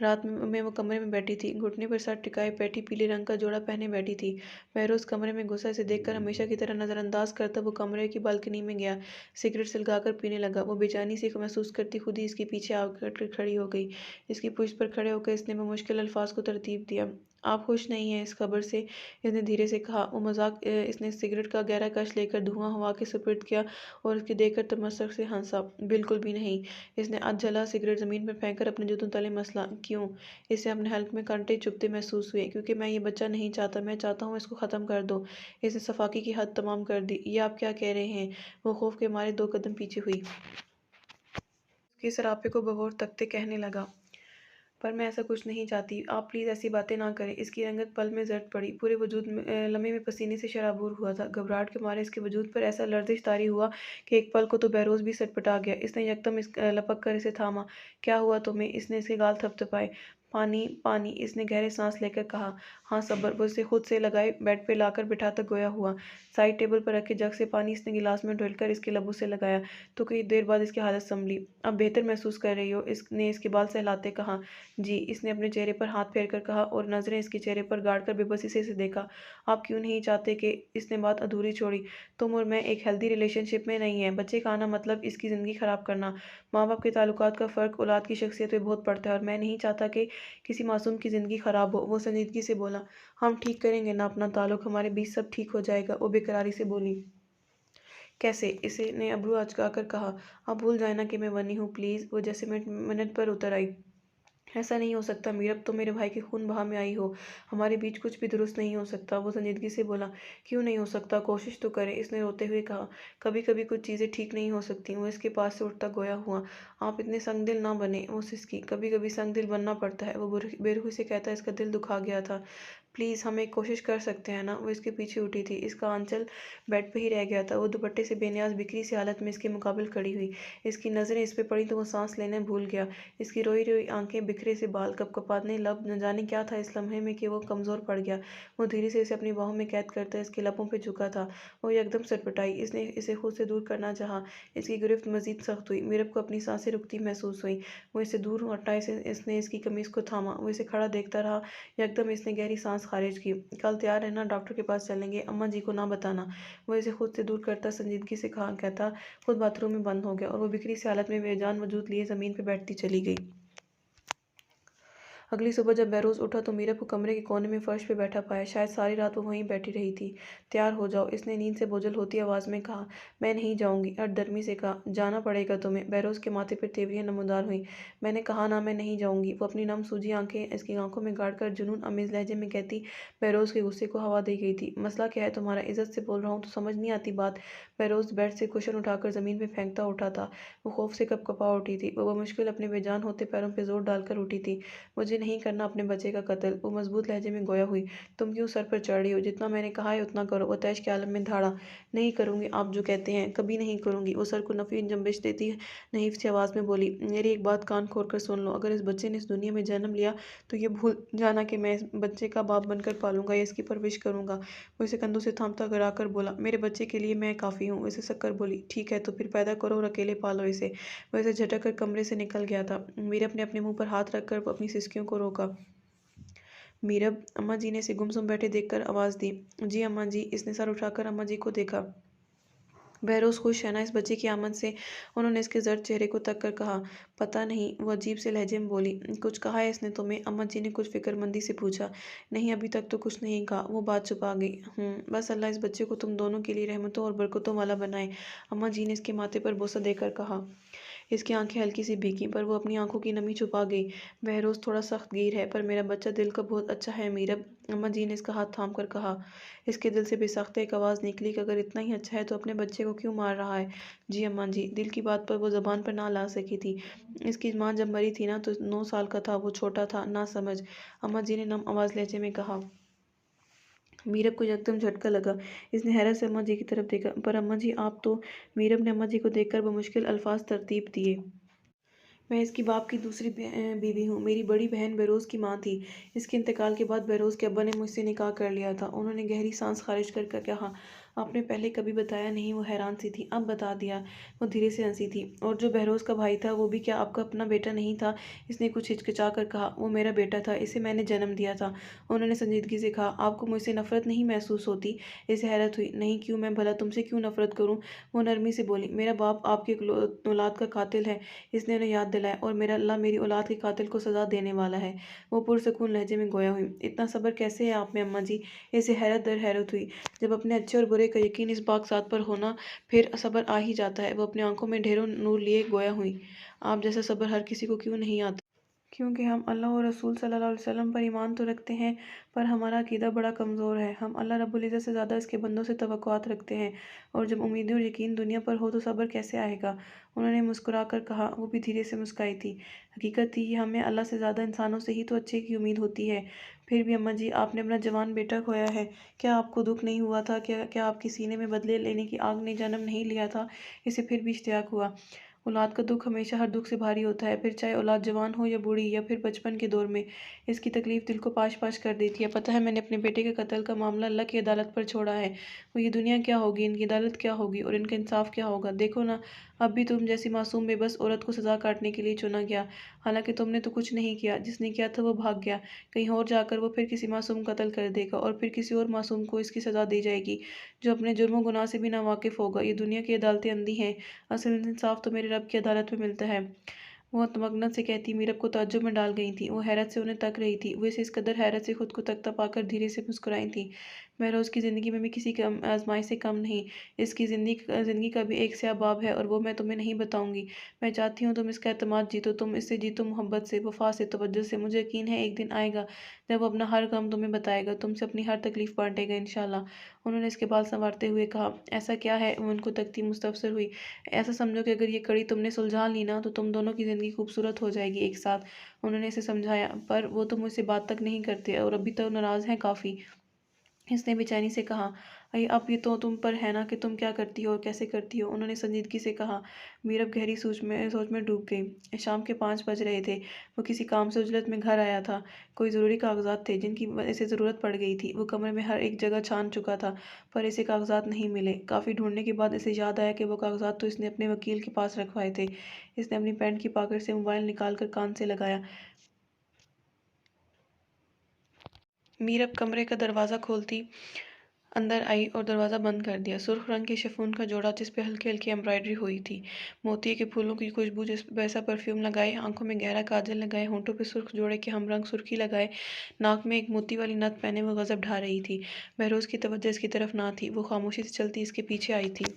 रात में वो कमरे में बैठी थी, घुटने पर सर टिकाए बैठी, पीले रंग का जोड़ा पहने बैठी थी। बहरोज़ कमरे में घुसा। इसे देखकर हमेशा की तरह नज़रअंदाज करता वो कमरे की बालकनी में गया। सिगरेट सुलगाकर पीने लगा। वो बेचैनी सी महसूस करती खुद ही इसके पीछे आकर खड़ी हो गई। इसकी पुश्त पर खड़े होकर इसने मुश्किल अल्फाज को तरतीब दिया। आप खुश नहीं हैं इस खबर से? इसने धीरे से कहा। वो मजाक इसने सिगरेट का गहरा कश लेकर धुआं हवा के सुपुर्द किया और उसकी देखकर तमस्सक से हंसा। बिल्कुल भी नहीं। इसने अध जला सिगरेट ज़मीन पर फेंक कर अपने जूतों तले मसला। क्यों? इसे अपने हल्क में कांटे चुभते महसूस हुए। क्योंकि मैं ये बच्चा नहीं चाहता, मैं चाहता हूँ इसको ख़त्म कर दो। इसने सफाकी की हद तमाम कर दी। ये आप क्या कह रहे हैं? वो खौफ के मारे 2 कदम पीछे हुई। उसके सरापे को बगौर तकते कहने लगा। पर मैं ऐसा कुछ नहीं चाहती। आप प्लीज़ ऐसी बातें ना करें। इसकी रंगत पल में जर्द पड़ी। पूरे वजूद में लम्हे में पसीने से शराबूर हुआ था। घबराहट के मारे इसके वजूद पर ऐसा लर्जिश तारी हुआ कि एक पल को तो बहरोज़ भी सटपटा गया। इसने यकदम लपक कर इसे थामा। क्या हुआ तुम्हें? इसने इसके गाल थपथपाए। पानी, पानी, इसने गहरे सांस लेकर कहा। हाँ सब्र। वो इसे खुद से लगाए बेड पे लाकर बिठाता गोया हुआ। साइड टेबल पर रखे जग से पानी इसने गिलास में डोलकर इसके लबों से लगाया तो कई देर बाद इसकी हालत संभली। अब बेहतर महसूस कर रही हो? इसने इसके बाल सहलाते कहा। जी। इसने अपने चेहरे पर हाथ फेरकर कहा और नज़रें इसके चेहरे पर गाड़कर बेबसी से इसे देखा। आप क्यों नहीं चाहते कि? इसने बात अधूरी छोड़ी। तुम और मैं एक हेल्दी रिलेशनशिप में नहीं है। बच्चे का आना मतलब इसकी ज़िंदगी ख़राब करना। माँ बाप के ताल्लुकात का फ़र्क औलाद की शख्सियत पे बहुत पड़ता है और मैं नहीं चाहता कि किसी मासूम की ज़िंदगी ख़राब हो। वो संजीदगी से बोला। हम ठीक करेंगे ना अपना ताल्लुक, हमारे बीच सब ठीक हो जाएगा। वो बेकरारी से बोली। कैसे? इसे ने अब्रू अचकाकर कहा। आप भूल जाए ना कि मैं बनी हूँ, प्लीज़। वो जैसे मिनट पर उतर आई। ऐसा नहीं हो सकता मीरब, तुम मेरे भाई के खून बहा में आई हो। हमारे बीच कुछ भी दुरुस्त नहीं हो सकता। वो संजीदगी से बोला। क्यों नहीं हो सकता? कोशिश तो करें। इसने रोते हुए कहा। कभी कभी कुछ चीज़ें ठीक नहीं हो सकती। वो इसके पास से उठता गोया हुआ। आप इतने संगदिल ना बने। वो सिसकी। कभी कभी संगदिल बनना पड़ता है। वो बेरुखी से कहता। इसका दिल दुखा गया था। प्लीज़, हम एक कोशिश कर सकते हैं ना? वो इसके पीछे उठी थी। इसका आंचल बेड पे ही रह गया था। वो दुपट्टे से बेनियाज बिखरी सी हालत में इसके मुकाबले खड़ी हुई। इसकी नज़रें इस पे पड़ी तो वो सांस लेने भूल गया। इसकी रोई रोई आंखें, बिखरे से बाल, कपकपाने लब, न जाने क्या था इस लम्हे में कि वो कमज़ोर पड़ गया। वो धीरे से इसे अपनी बाहों में कैद करता इसके लबों पे झुका था। वो एकदम सटपटाई। इसने इसे खुद से दूर करना चाहा। इसकी गिरफ्त मजीद सख्त हुई। मीरब को अपनी सांसें रुकती महसूस हुई। वो इसे दूर हटा। इसने इसकी कमीज़ को थामा। वो इसे खड़ा देखता रहा। एकदम इसने गहरी सांस खारिज की। कल तैयार रहना, डॉक्टर के पास चलेंगे। अम्मा जी को ना बताना। वो इसे खुद से दूर करता संजीदगी से कहा कहता खुद बाथरूम में बंद हो गया और वो बिखरी सी हालत में बेजान वजूद लिए ज़मीन पर बैठती चली गई। अगली सुबह जब बहरोज़ उठा तो मीरब को कमरे के कोने में फर्श पे बैठा पाया। शायद सारी रात वो वहीं बैठी रही थी। तैयार हो जाओ, इसने नींद से बोझल होती आवाज़ में कहा। मैं नहीं जाऊँगी, हठधर्मी से कहा। जाना पड़ेगा तुम्हें। बहरोज़ के माथे पर तेवरियां नमूदार हुई। मैंने कहा ना, मैं नहीं जाऊँगी। वो अपनी नम सूजी आंखें इसकी आंखों में गाड़ कर जुनून अमीज़ लहजे में कहती। बहरोज़ के गुस्से को हवा दे गई थी। मसला क्या है तुम्हारा? इज़्ज़त से बोल रहा हूँ तो समझ नहीं आती बात? बहरोज़ बेड से कुशन उठाकर ज़मीन में फेंकता उठा था। वो खौफ से कँपकपा उठी थी। वो मुश्किल अपने बेजान होते पैरों पर जोर डालकर उठी थी। मुझे नहीं करना अपने बच्चे का कत्ल। वो मजबूत लहजे में गोया हुई। तुम क्यों सर पर चढ़ रही हो? जितना मैंने कहा है उतना करो। वो तैश के आलम में धाड़ा। नहीं करूँगी आप जो कहते हैं, कभी नहीं करूँगी। वो सर को नफी जंबिश देती नहीफ सी आवाज़ में बोली। मेरी एक बात कान खोल कर सुन लो। अगर इस बच्चे ने इस दुनिया में जन्म लिया तो ये भूल जाना कि मैं इस बच्चे का बाप बनकर पालूंगा या इसकी परवरिश करूंगा। वो इसे कंधों से थामता गिरा कर बोला। मेरे बच्चे के लिए मैं काफ़ी हूँ। इसे शक्कर बोली। ठीक है तो फिर पैदा करो और अकेले पालो इसे। वह इसे झटक कर कमरे से निकल गया था। मीरा अपने अपने मुंह पर हाथ रखकर अपनी सिसकियों को रोका। मीरब अम्मा जी ने इसे गुमसुम बैठे देखकर आवाज़ दी। जी अम्मा जी। इसने सर उठाकर अम्मा जी को देखा। बहरोज़ खुश है ना इस बच्चे की आमद से? उन्होंने इसके जर्द चेहरे को तक कर कहा। पता नहीं, वो अजीब से लहजे में बोली। कुछ कहा है इसने तुम्हें? अम्मा जी ने कुछ फिक्रमंदी से पूछा। नहीं, अभी तक तो कुछ नहीं कहा, वो बात छुपा गई। बस अल्लाह इस बच्चे को तुम दोनों के लिए रहमतों और बरकतों वाला बनाए, अम्मा जी ने इसके माथे पर बोसा देकर कहा। इसकी आंखें हल्की सी भीगी, पर वो अपनी आंखों की नमी छुपा गई। बहरोज़ थोड़ा सख्त गिर है, पर मेरा बच्चा दिल का बहुत अच्छा है मीरब, अम्मा जी ने इसका हाथ थाम कर कहा। इसके दिल से बेसख्त एक आवाज़ निकली कि अगर इतना ही अच्छा है तो अपने बच्चे को क्यों मार रहा है? जी अम्मा जी। दिल की बात पर वो ज़बान पर ना ला सकी थी। इसकी माँ जब मरी थी ना तो 9 साल का था, वो छोटा था, ना समझ, अम्मा जी ने नम आवाज़ लहजे में कहा। मीरब को एकदम झटका लगा। इसने हैरत से अम्मा जी की तरफ देखा। पर अम्मा जी आप तो? मीरब ने अम्मा जी को देखकर बमुश्किल अल्फाज तरतीब दिए। मैं इसकी बाप की दूसरी बीवी हूँ। मेरी बड़ी बहन बहरोज़ की माँ थी। इसके इंतकाल के बाद बहरोज़ के अब्बा ने मुझसे निकाह कर लिया था। उन्होंने गहरी सांस खारिज कर कहा, आपने पहले कभी बताया नहीं। वो हैरान सी थी। अब बता दिया। वो धीरे से हंसी थी। और जो बहरोज़ का भाई था वो भी क्या आपका अपना बेटा नहीं था? इसने कुछ हिचकिचा कर कहा। वो मेरा बेटा था, इसे मैंने जन्म दिया था। उन्होंने संजीदगी से कहा। आपको मुझसे नफरत नहीं महसूस होती? इसे हैरत हुई। नहीं, क्यों, मैं भला तुमसे क्यों नफरत करूँ? वो नरमी से बोली। मेरा बाप आपकी औलाद का कातिल है, इसने उन्हें याद दिलाया, और मेरा अल्लाह मेरी औलाद के कातिल को सज़ा देने वाला है। वो पुरसकून लहजे में गोया हुई। इतना सब्र कैसे है आप में अम्मा जी? इसे हैरत दर हैरत हुई। जब अपने अच्छे और बुरे का यकीन इस बात पर होना, फिर सब्र आ ही जाता है। वो अपनी आंखों में ढेरों नूर लिए गोया हुई। आप जैसा सब्र हर किसी को क्यों नहीं आता? क्योंकि हम अल्लाह और रसूल सल्लल्लाहु अलैहि वसल्लम पर ईमान तो रखते हैं, पर हमारा अकीदा बड़ा कमज़ोर है। हम अल्लाह रब्बुल इज़्ज़त से ज़्यादा इसके बंदों से तवक्कुआत रखते हैं, और जब उम्मीदें और यकीन दुनिया पर हो तो सब्र कैसे आएगा? उन्होंने मुस्कुरा कर कहा। वो भी धीरे से मुस्काई थी। हकीकत थी कि हमें अल्लाह से ज़्यादा इंसानों से ही तो अच्छे की उम्मीद होती है। फिर भी अम्मा जी, आपने अपना जवान बेटा खोया है। क्या आपको दुख नहीं हुआ था? क्या आपके सीने में बदले लेने की आग ने जन्म नहीं लिया था? इसे फिर भी इश्तियाक हुआ। औलाद का दुख हमेशा हर दुख से भारी होता है, फिर चाहे औलाद जवान हो या बूढ़ी, या फिर बचपन के दौर में। इसकी तकलीफ दिल को पाश पाश कर देती है। पता है, मैंने अपने बेटे के कत्ल का मामला अल्लाह की अदालत पर छोड़ा है। वो ये दुनिया क्या होगी, इनकी अदालत क्या होगी, और इनका इंसाफ क्या होगा? देखो ना, अब भी तुम जैसी मासूम बेबस औरत को सजा काटने के लिए चुना गया। हालांकि तुमने तो कुछ नहीं किया। जिसने किया था वो भाग गया। कहीं और जाकर वो फिर किसी मासूम कत्ल कर देगा, और फिर किसी और मासूम को इसकी सजा दी जाएगी, जो अपने जुर्मो गुनाह से भी ना वाकिफ होगा। ये दुनिया की अदालतें अंधी हैं, असल इंसाफ तो मेरे रब की अदालत में मिलता है। वो तमन्नत से कहती मीरब को ताज्जुब में डाल गई थी। वो हैरत से उन्हें तक रही थी। वो इसे इस कदर हैरत से खुद को तकता पाकर धीरे से मुस्कुराई थी। महरोज़ की ज़िंदगी में भी किसी कम आजमाइश से कम नहीं। इसकी ज़िंदगी का भी एक स्याह बाब है, और वो मैं तुम्हें नहीं बताऊंगी। मैं चाहती हूँ तुम इसका एतमाद जीतो, तुम इससे जीतो, मोहब्बत से, वफा से, तवज्जो से। मुझे यकीन है एक दिन आएगा जब वो अपना हर गम तुम्हें बताएगा, तुमसे अपनी हर तकलीफ बांटेगा इंशाल्लाह। उन्होंने इसके बाल संवारते हुए कहा। ऐसा क्या है? वो उनको तकती मुस्तफसर हुई। ऐसा समझो कि अगर ये कड़ी तुमने सुलझा ली ना तो तुम दोनों की ज़िंदगी खूबसूरत हो जाएगी एक साथ। उन्होंने इसे समझाया। पर वो तो मुझसे बात तक नहीं करते, और अभी तो नाराज़ हैं काफ़ी। इसने बेचैनी से कहा। अरे अब ये तो तुम पर है ना कि तुम क्या करती हो और कैसे करती हो? उन्होंने संजीदगी से कहा। मीरब गहरी सोच में डूब गई। शाम के 5 बज रहे थे। वो किसी काम से उजलत में घर आया था। कोई ज़रूरी कागजात थे जिनकी इसे ज़रूरत पड़ गई थी। वो कमरे में हर एक जगह छान चुका था, पर इसे कागजात नहीं मिले। काफ़ी ढूंढने के बाद इसे याद आया कि वो कागजात तो इसने अपने वकील के पास रखवाए थे। इसने अपनी पैंट की पॉकेट से मोबाइल निकाल कर कान से लगाया। मीरब कमरे का दरवाज़ा खोलती अंदर आई और दरवाज़ा बंद कर दिया। सुर्ख रंग के शिफॉन का जोड़ा जिस पे हल्की हल्की एम्ब्रॉयडरी हुई थी, मोतिये के फूलों की खुशबू, जिस वैसा परफ्यूम लगाए, आंखों में गहरा काजल लगाए, होंठों पे सुर्ख जोड़े के हमरंग सुर्खी लगाए, नाक में एक मोती वाली नथ पहने वो गजब ढा रही थी। बहरोज़ की तवज्जो इसकी तरफ ना थी। वो खामोशी से चलती इसके पीछे आई थी।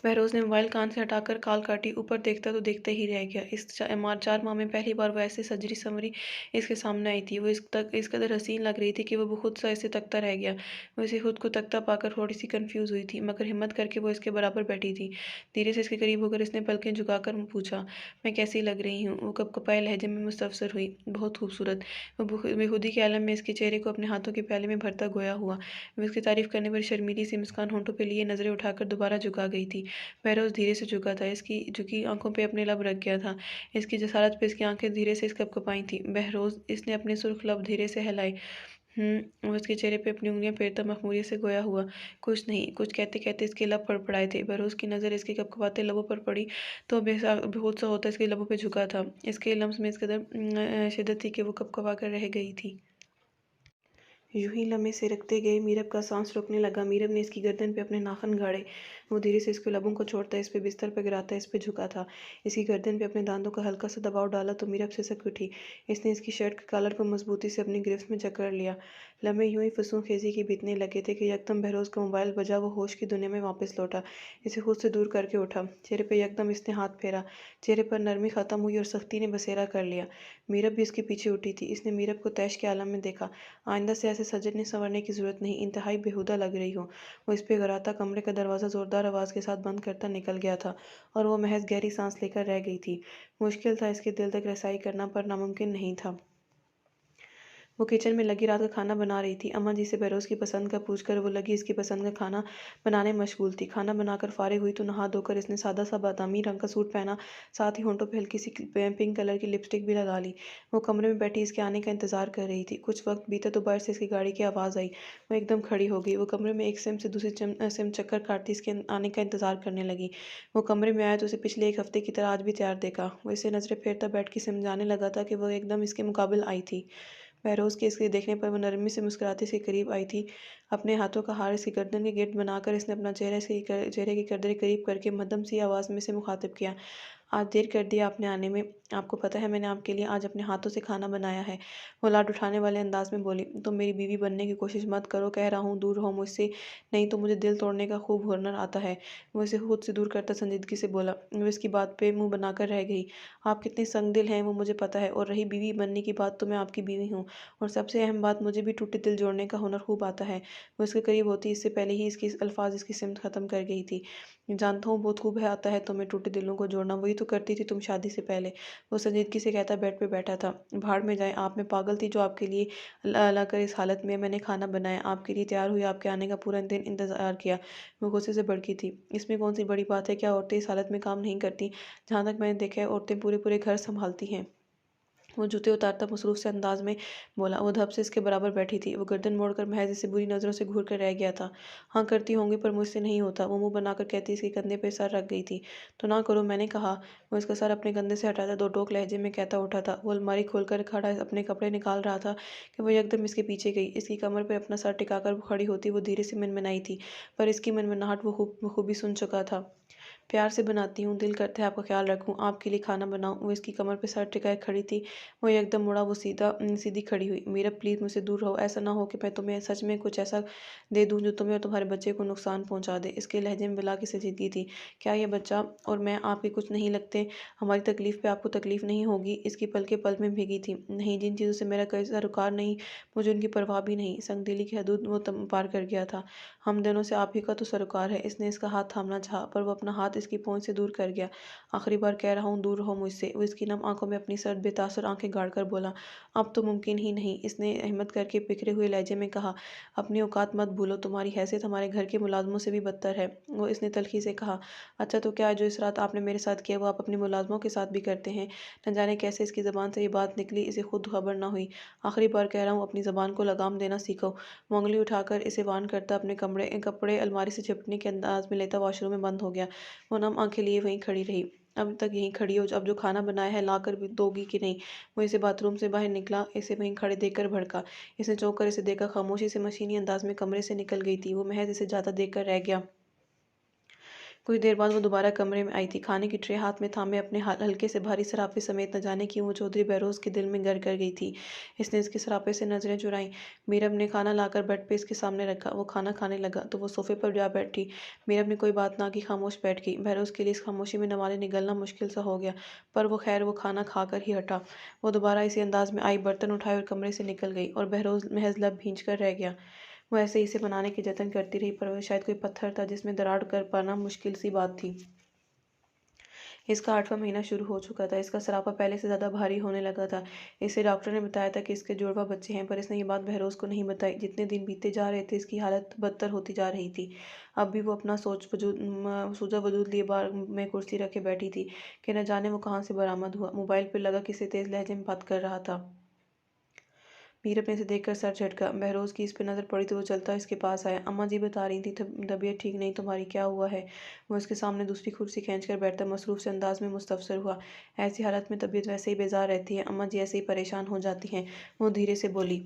बहरोज़ ने मोबाइल कान से हटाकर कॉल काटी। ऊपर देखता तो देखते ही रह गया। इस 4 माह में पहली बार वो ऐसे सजरी संवरी इसके सामने आई थी। वो इस कदर हसीन लग रही थी कि वो खुद सा इसे तकता रह गया। वो इसे खुद को तकता पाकर थोड़ी सी कन्फ्यूज़ हुई थी, मगर हिम्मत करके वो इसके बराबर बैठी थी। धीरे से इसके करीब होकर इसने पलकें झुकाकर पूछा, मैं कैसी लग रही हूँ? वो कपकपाए लहजे में मुस्तफसर हुई, बहुत खूबसूरत। वो बेखुदी के आलम में इसके चेहरे को अपने हाथों के प्याले में भरता गोया हुआ। वो इसकी तारीफ करने पर शर्मीली सी मुस्कान होंठों पर लिए नज़रें उठाकर दोबारा झुका गई थी। बहरोज़ धीरे से झुका था। इसकी झुकी आंखों पे अपने लब रख गया था। इसकी जसारत पे इसकी आंखें धीरे से कँपाई थीं। बहरोज़, इसने अपने सुर्ख लब धीरे से हिलाए। वो उसके चेहरे पे अपनी उंगलियां फेरता मखमूरियत से गोया हुआ। कुछ नहीं, कुछ कहते कहते इसके लब फड़फड़ाए थे। बहरोज की नज़र इसके कपकपाते लबों पर पड़ी तो बेहोश सा होता इसके लबों पे झुका था। इसके लम्स में इस कदर शिद्दत थी कि वो कपकपा कर रह गई थी। यूं ही लम्हे से रखते गए मीरब का सांस रुकने लगा। मीरब ने इसकी गर्दन पे अपने नाखन गाड़े। वो धीरे से इसके लबों को छोड़ता इस पे बिस्तर पर गिराता इस पे झुका था। इसकी गर्दन पे अपने दांतों का हल्का सा दबाव डाला तो मीरब सिसक उठी। इसने इसकी शर्ट के कॉलर को मजबूती से अपनी गिरफ्त में जकड़ लिया। लम्हे यूं ही फसूं खेजी के बीतने लगे थे कि यकदम बहरोज का मोबाइल बजा। वो होश की दुनिया में वापस लौटा। इसे खुद से दूर करके उठा। चेहरे पर यकदम इसने हाथ फेरा। चेहरे पर नरमी खत्म हुई और सख्ती ने बसेरा कर लिया। मीरब भी इसके पीछे उठी थी। इसने मीरब को तैश के आलम में देखा। आइंदा से ऐसे सजने संवरने की जरूरत नहीं, इंतहाई बेहुदा लग रही हो। वो इस पे गराता कमरे का दरवाज़ा जोरदार आवाज़ के साथ बंद करता निकल गया था और वो महज गहरी सांस लेकर रह गई थी। मुश्किल था इसके दिल तक रसाई करना, पर नामुमकिन नहीं था। वो किचन में लगी रात का खाना बना रही थी। अम्मा जी से बहरोज की पसंद का पूछकर वो लगी इसकी पसंद का खाना बनाने में मशगूल थी। खाना बनाकर फारिग हुई तो नहा धोकर इसने सादा सा बादामी रंग का सूट पहना, साथ ही होंठों पे हल्की सी पिंक कलर की लिपस्टिक भी लगा ली। वो कमरे में बैठी इसके आने का इंतजार कर रही थी। कुछ वक्त बीता तो बाहर से इसकी गाड़ी की आवाज़ आई। वो एकदम खड़ी हो गई। वो कमरे में एक सिम से दूसरी सिम चक्कर काटती इसके आने का इंतजार करने लगी। वो कमरे में आया तो उसे पिछले एक हफ्ते की तरह आज भी तैयार देखा। वो इसे नजरें फेरता बैठ के समझाने लगा था कि वो एकदम इसके मुकाबिल आई थी। बहरोज़ के इसके देखने पर वो नरमी से मुस्कुराती इसके करीब आई थी। अपने हाथों का हार इसकी गर्दन के गिर्द बनाकर इसने अपना चेहरे की गर्दन करीब करके मध्यम सी आवाज़ में से मुखातिब किया। आज देर कर दिया आपने आने में। आपको पता है मैंने आपके लिए आज अपने हाथों से खाना बनाया है। वो लाड उठाने वाले अंदाज में बोली। तुम मेरी बीवी बनने की कोशिश मत करो, कह रहा हूँ दूर रहो मुझसे, नहीं तो मुझे दिल तोड़ने का खूब हुनर आता है। वो इसे खुद से दूर करता संजीदगी से बोला। वो इसकी बात पे मुंह बनाकर रह गई। आप कितने संग दिल हैं वो मुझे पता है, और रही बीवी बनने की बात तो मैं आपकी बीवी हूँ, और सबसे अहम बात मुझे भी टूटे दिल जोड़ने का हुनर खूब आता है। वो इसके करीब होती इससे पहले ही इसके अल्फाज इसकी सिमत ख़त्म कर गई थी। जानता हूँ बहुत खूब है आता है तुम्हें टूटे दिलों को जोड़ना, वही तो करती थी तुम शादी से पहले। वो संजीदगी से कहता बेड पे बैठा था। भाड़ में जाए आप, मैं पागल थी जो आपके लिए अल्लाह कर इस हालत में मैंने खाना बनाया, आपके लिए तैयार हुई, आपके आने का पूरा दिन इंतजार किया। वो गुस्से से भड़की थी। इसमें कौन सी बड़ी बात है, क्या औरतें इस हालत में काम नहीं करती? जहाँ तक मैंने देखा है औरतें पूरे पूरे घर संभालती हैं। वो जूते उतारता मसरूफ से अंदाज में बोला। वो धब से इसके बराबर बैठी थी। वो गर्दन मोड़कर महज इसे बुरी नज़रों से घूर कर रह गया था। हाँ करती होंगी पर मुझसे नहीं होता, वो मुंह बनाकर कहती इसके कंधे पर सर रख गई थी। तो ना करो मैंने कहा। वो इसका सर अपने कंधे से हटाता दो टोक लहजे में कहता उठा था। वो अलमारी खोलकर खड़ा अपने कपड़े निकाल रहा था कि वो एकदम इसके पीछे गई। इसकी कमर पर अपना सर टिकाकर वो खड़ी होती। वो धीरे से मनमनाई थी, पर इसकी मनमनाहट वो खूबी सुन चुका था। प्यार से बनाती हूँ, दिल करता है आपका ख्याल रखूँ, आपके लिए खाना बनाऊँ। वो इसकी कमर पे सर टिकाए खड़ी थी। वो एकदम मुड़ा, वो सीधी खड़ी हुई। मीरा प्लीज़ मुझसे दूर रहो, ऐसा ना हो कि मैं तुम्हें सच में कुछ ऐसा दे दूँ जो तुम्हें और तुम्हारे बच्चे को नुकसान पहुँचा दे। इसके लहजे में बिला की संजीदगी थी। क्या ये बच्चा और मैं आपके कुछ नहीं लगते? हमारी तकलीफ़ पे आपको तकलीफ़ नहीं होगी? इसकी पलकें पल में भीगी थी। नहीं, जिन चीज़ों से मेरा कोई सरोकार नहीं, मुझे उनकी परवाह भी नहीं। संगदिली की हदूद वो पार कर गया था। हम दोनों से आप ही का तो सरोकार है। इसने इसका हाथ थामना चाहा, पर वो अपना हाथ इसकी पहुंच से दूर कर गया। आखिरी बार कह रहा हूँ दूर रहो मुझसे। वो इसकी नम आंखों में अपनी सर्द बेतासर आंखें गाड़कर बोला। अब तो मुमकिन ही नहीं। इसने हिम्मत करके बिखरे हुए लहजे में कहा। अपनी औकात मत भूलो, तुम्हारी हैसियत हमारे घर के मुलाजमों से भी बदतर है। वो इसने तलखी से कहा। अच्छा तो क्या जो इस रात आपने मेरे साथ किया वो आप अपने मुलाजमों के साथ भी करते हैं? न जाने कैसे इसकी ज़बान से ये बात निकली, इसे खुद खबर ना हुई। आखिरी बार कह रहा हूँ अपनी ज़बान को लगाम देना सीखो। वो उंगली उठाकर इसे वान करता अपने कपड़े अलमारी से झपटने के अंदाज में लेता वॉशरूम में बंद हो गया। वो नम आंखें लिए वहीं खड़ी रही। अब तक यहीं खड़ी हो, अब जो खाना बनाया है ला कर भी दोगी कि नहीं? वो इसे बाथरूम से बाहर निकला, इसे वहीं खड़े देखकर भड़का। इसने चौंक कर इसे देखा, खामोशी से मशीनी अंदाज में कमरे से निकल गई थी। वो महज इसे जाता देखकर रह गया। कुछ देर बाद वो दोबारा कमरे में आई थी, खाने की ट्रे हाथ में थामे अपने हल्के से भारी सराफे समेत। न जाने क्यों वो चौधरी बहरोज के दिल में घर कर गई थी। इसने इसके सराफे से नजरें चुराईं। मीरब ने खाना लाकर बेड पे इसके सामने रखा। वो खाना खाने लगा तो वो सोफे पर जा बैठी। मीरब ने कोई बात ना की, खामोश बैठ गई। बहरोज के लिए इस खामोशी में नवाले निगलना मुश्किल सा हो गया, पर वो खैर वो खाना खा कर ही हटा। वो दोबारा इसी अंदाज में आई, बर्तन उठाए और कमरे से निकल गई, और बहरोज महज लब भींच कर रह गया। वो ऐसे ही इसे बनाने के जतन करती रही, पर वह शायद कोई पत्थर था जिसमें दरार कर पाना मुश्किल सी बात थी। इसका 8वां महीना शुरू हो चुका था। इसका सरापा पहले से ज़्यादा भारी होने लगा था। इसे डॉक्टर ने बताया था कि इसके जुड़वा बच्चे हैं, पर इसने ये बात बहरोज़ को नहीं बताई। जितने दिन बीते जा रहे थे इसकी हालत बदतर होती जा रही थी। अब भी वो अपना सूजा वजूद लिए बार में कुर्सी रखे बैठी थी कि न जाने वो कहाँ से बरामद हुआ। मोबाइल पर लगा किसी तेज़ लहजे में बात कर रहा था। मीरब ने इसे देखकर सर झटका। बहरोज़ की इस पे नज़र पड़ी तो वो चलता इसके पास आया। अम्मा जी बता रही थी तबीयत ठीक नहीं तुम्हारी, क्या हुआ है? वो उसके सामने दूसरी कुर्सी खींचकर बैठता मसरूफ़ से अंदाज में मुस्तफसर हुआ। ऐसी हालत में तबीयत वैसे ही बेजार रहती है, अम्मा जी ऐसे ही परेशान हो जाती हैं। वो धीरे से बोली।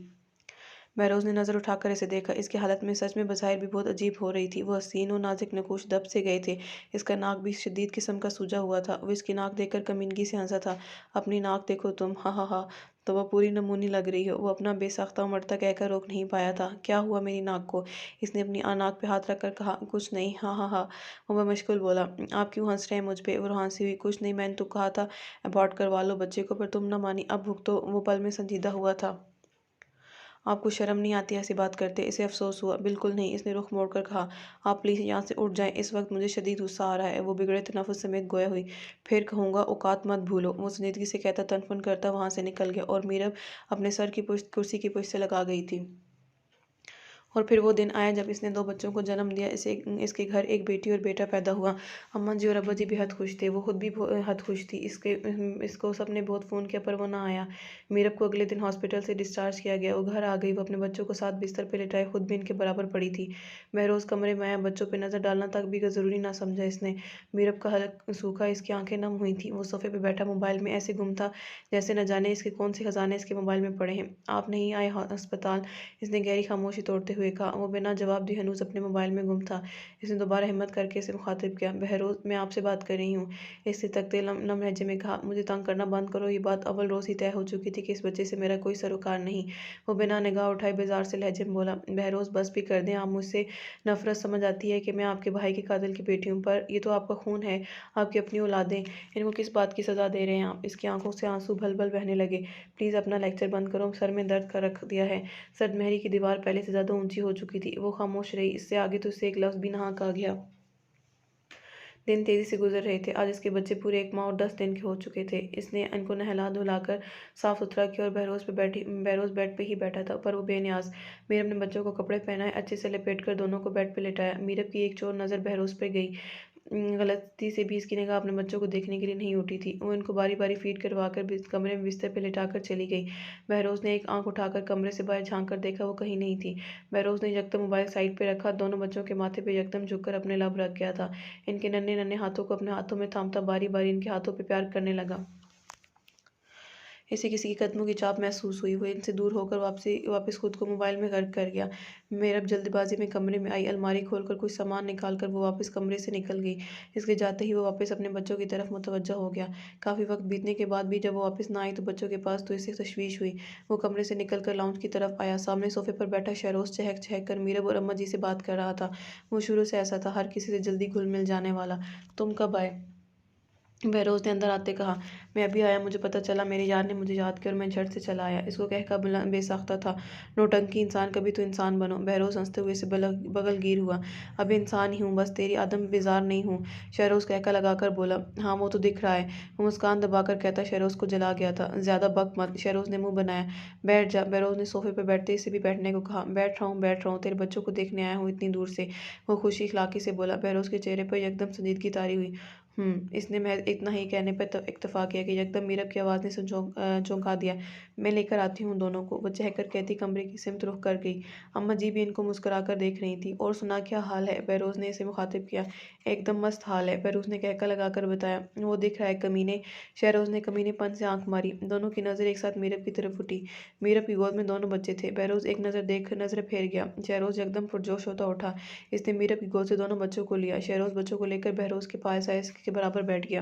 बहरोज़ ने नज़र उठाकर इसे देखा। इसकी हालत में सच में बज़ाहिर भी बहुत अजीब हो रही थी। वो हसीन और नाज़ुक नकूश दब से गए थे। इसका नाक भी शदीद किस्म का सूजा हुआ था। वो इसकी नाक देखकर कमीनगी से हंसा था। अपनी नाक देखो तुम, हा हा हा। तो वह पूरी नमूनी लग रही हो। वो अपना बेसाख्ता उमड़ता कहकर रोक नहीं पाया था। क्या हुआ मेरी नाक को? इसने अपनी नाक पे हाथ रखकर कहा। कुछ नहीं, हा हा हा। वह मशगूल बोला। आप क्यों हंस रहे हैं मुझ पे? वो हंसी हुई। कुछ नहीं, मैंने तो कहा था अबॉर्ट करवा लो बच्चे को, पर तुम न मानी। अब भुगतो। वो पल में संजीदा हुआ था। आपको शर्म नहीं आती ऐसी बात करते? इसे अफसोस हुआ। बिल्कुल नहीं, इसने रुख मोड़कर कहा। आप प्लीज़ यहाँ से उठ जाएं, इस वक्त मुझे शदीद गुस्सा आ रहा है। वो बिगड़े तनफ़ुस समेत गोया हुई। फिर कहूँगा औकात मत भूलो। वो संजीदगी से कहता तनफुन करता वहाँ से निकल गया और मीरब अपने सर की पुश्त कुर्सी की पुश्त से लगा गई थी। और फिर वो दिन आया जब इसने 2 बच्चों को जन्म दिया। इसके घर एक बेटी और बेटा पैदा हुआ। अम्मा जी और अब्बा जी बेहद खुश थे। वो खुद भी हद खुश थी। इसको सबने बहुत फ़ोन किया पर वो ना आया। मीरब को अगले दिन हॉस्पिटल से डिस्चार्ज किया गया। वो घर आ गई। वो अपने बच्चों को साथ बिस्तर पर लिटाए खुद भी इनके बराबर पड़ी थी। बहरोज़ कमरे में आया। बच्चों पर नज़र डालना तक भी ज़रूरी ना समझा इसने। मीरब का हलक सूखा, इसकी आंखें नम हुई थीं। वो सोफे पर बैठा मोबाइल में ऐसे गुम था जैसे न जाने इसके कौन से खजाने इसके मोबाइल में पड़े हैं। आप नहीं आए अस्पताल? इसने गहरी खामोशी तोड़ते हुए कहा। वो बिना जवाब दिए हनूज अपने मोबाइल में गुम था। इसने दोबारा हिम्मत करके इसे मुखातिब किया। बहरोज़, मैं आपसे बात कर रही हूँ। इससे तकते नम लहजे में कहा। मुझे तंग करना बंद करो। ये बात अव्वल रोज़ ही तय हो चुकी थी कि इस बच्चे से मेरा कोई सरोकार नहीं। वो बिना निगाह उठाए बेजार से लहजे में बोला। बहरोज़, बस भी कर दें। आप मुझसे नफरत समझ आती है कि मैं आपके भाई के कातिल की बेटी हूँ, पर ये तो आपका खून है, आपकी अपनी औलादें। इनको किस बात की सज़ा दे रहे हैं आप? इसकी आंखों से आंसू भल भल बहने लगे। प्लीज़ अपना लेक्चर बंद करो, सर में दर्द कर रख दिया है। सदमहरी की दीवार पहले से ज़्यादा ऊंची हो चुकी थी। वो खामोश रही। इससे आगे तो उससे एक लफ्ज़ भी ना कहा गया। दिन तेज़ी से गुजर रहे थे। आज इसके बच्चे पूरे 1 माह और 10 दिन के हो चुके थे। इसने इनको नहला धुलाकर साफ़ सुथरा किया और बहरोज़ बेड पे ही बैठा था, पर वो बेनियाज़। मीरब ने बच्चों को कपड़े पहनाए, अच्छे से लपेट कर दोनों को बेड पे लिटाया। मीरब की एक चोर नज़र बहरोज़ पर गई। गलती से भी इसकी निगाह अपने बच्चों को देखने के लिए नहीं उठी थी। वो इनको बारी-बारी फ़ीड करवाकर कमरे में बिस्तर पे लिटाकर चली गई। बहरोज़ ने एक आँख उठाकर कमरे से बाहर झाँक कर देखा, वो कहीं नहीं थी। बहरोज़ ने यकदम मोबाइल साइड पे रखा, दोनों बच्चों के माथे पे यकदम झुककर अपने लब रख गया था। इनके नन्हे-नन्हे हाथों को अपने हाथों में थामता बारी-बारी इनके हाथों पे प्यार करने लगा। इसे किसी के कदमों की चाप महसूस हुई। वो इनसे दूर होकर वापस खुद को मोबाइल में गर्क कर गया। मेरब जल्दबाजी में कमरे में आई। अलमारी खोलकर कुछ सामान निकालकर वो वापस कमरे से निकल गई। इसके जाते ही वो वापस अपने बच्चों की तरफ मुतवज्जा हो गया। काफ़ी वक्त बीतने के बाद भी जब वो वापस ना आई तो बच्चों के पास, तो इसे तशवीश हुई। वो कमरे से निकलकर लाउंज की तरफ आया। सामने सोफे पर बैठा शहरोज़ चहक-चहक कर मीरब और अम्मा जी से बात कर रहा था। वो शुरू से ऐसा था, हर किसी से जल्दी घुल-मिल जाने वाला। तुम कब आए? बहरोज़ ने अंदर आते कहा। मैं अभी आया, मुझे पता चला मेरे यार ने मुझे याद किया और मैं झट से चला आया। इसको कहकर बेसाख्ता था। नौटंकी इंसान, कभी तो इंसान बनो। बहरोज़ हंसते हुए से बगलगीर हुआ। अब इंसान ही हूँ, बस तेरी आदम बेजार नहीं हूँ। शहरोज़ कहका लगाकर बोला। हाँ वो तो दिख रहा है। वो मुस्कान दबाकर कहता शहरोज़ को जला गया था। ज़्यादा बक मत। शहरोज़ ने मुंह बनाया। बैठ जा। बहरोज़ ने सोफे पर बैठते इसे भी बैठने को कहा। बैठ रहा हूँ, तेरे बच्चों को देखने आया हूँ इतनी दूर से। वो खुशी इखलाकी से बोला। बहरोज़ के चेहरे पर यकदम संजीदगी तारी हुई। इसने महज इतना ही कहने पर इत्तफा किया कि यकदम मीरब की आवाज़ ने चौंका दिया। मैं लेकर आती हूँ दोनों को। वो चहकर कहती कमरे की सिमत रुख कर गई। अम्मा जी भी इनको मुस्कुराकर देख रही थी। और सुना क्या हाल है? बहरोज़ ने इसे मुखातिब किया। एकदम मस्त हाल है, बहरोज़ ने कहका लगाकर बताया। वो दिख रहा है कमीने। शहरोज़ ने कमीनेपन से आंख मारी। दोनों की नज़र एक साथ मीरब की तरफ उठी। मीरब की गोद में दोनों बच्चे थे। बहरोज़ एक नज़र देख कर नज़र फेर गया। शहरोज़ एकदम पुरजोश होता उठा। इसने मीरब की गोद से दोनों बच्चों को लिया। शहरोज़ बच्चों को लेकर बहरोज़ के पास आया, इसके बराबर बैठ गया।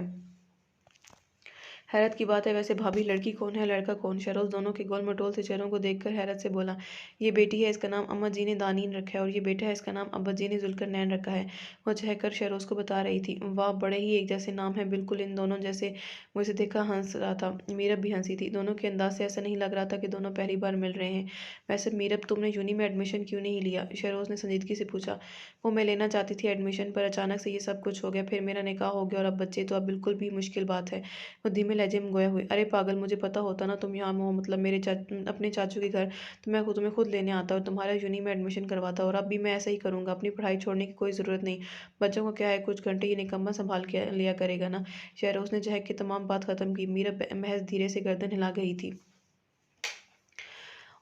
हैरत की बात है, वैसे भाभी लड़की कौन है लड़का कौन? शहरोज़ दोनों के गोल मटोल से चेहरों को देखकर हैरत से बोला। ये बेटी है, इसका नाम अम्मा जी ने दानीन रखा है, और ये बेटा है, इसका नाम अब्बा जी ने जुल्करनैन रखा है। वो चहकर शहरोज़ को बता रही थी। वाह, बड़े ही एक जैसे नाम है, बिल्कुल इन दोनों जैसे। वो इसे देखा हंस रहा था। मीरब भी हंसी थी। दोनों के अंदाज से ऐसा नहीं लग रहा था कि दोनों पहली बार मिल रहे हैं। वैसे मीरब, तुमने यूनी में एडमिशन क्यों नहीं लिया? शहरोज़ ने संजीदगी से पूछा। वो मैं लेना चाहती थी एडमिशन, पर अचानक से ये सब कुछ हो गया। फिर मेरा निकाह हो गया और अब बच्चे, तो अब बिल्कुल भी मुश्किल बात है। वो धीमे लहजे में गोया हुए। अरे पागल, मुझे पता होता ना तुम यहाँ हो, मतलब अपने चाचू के घर, तो मैं तुम्हें खुद लेने आता और तुम्हारा यूनी में एडमिशन करवाता। और अब भी मैं ऐसा ही करूँगा। अपनी पढ़ाई छोड़ने की कोई ज़रूरत नहीं। बच्चों को क्या है, कुछ घंटे ये निकम्मा संभाल के लिया करेगा ना। शहरोज़ ने झहक के तमाम बात ख़त्म की। मीरा महज धीरे से गर्दन हिला गई थी।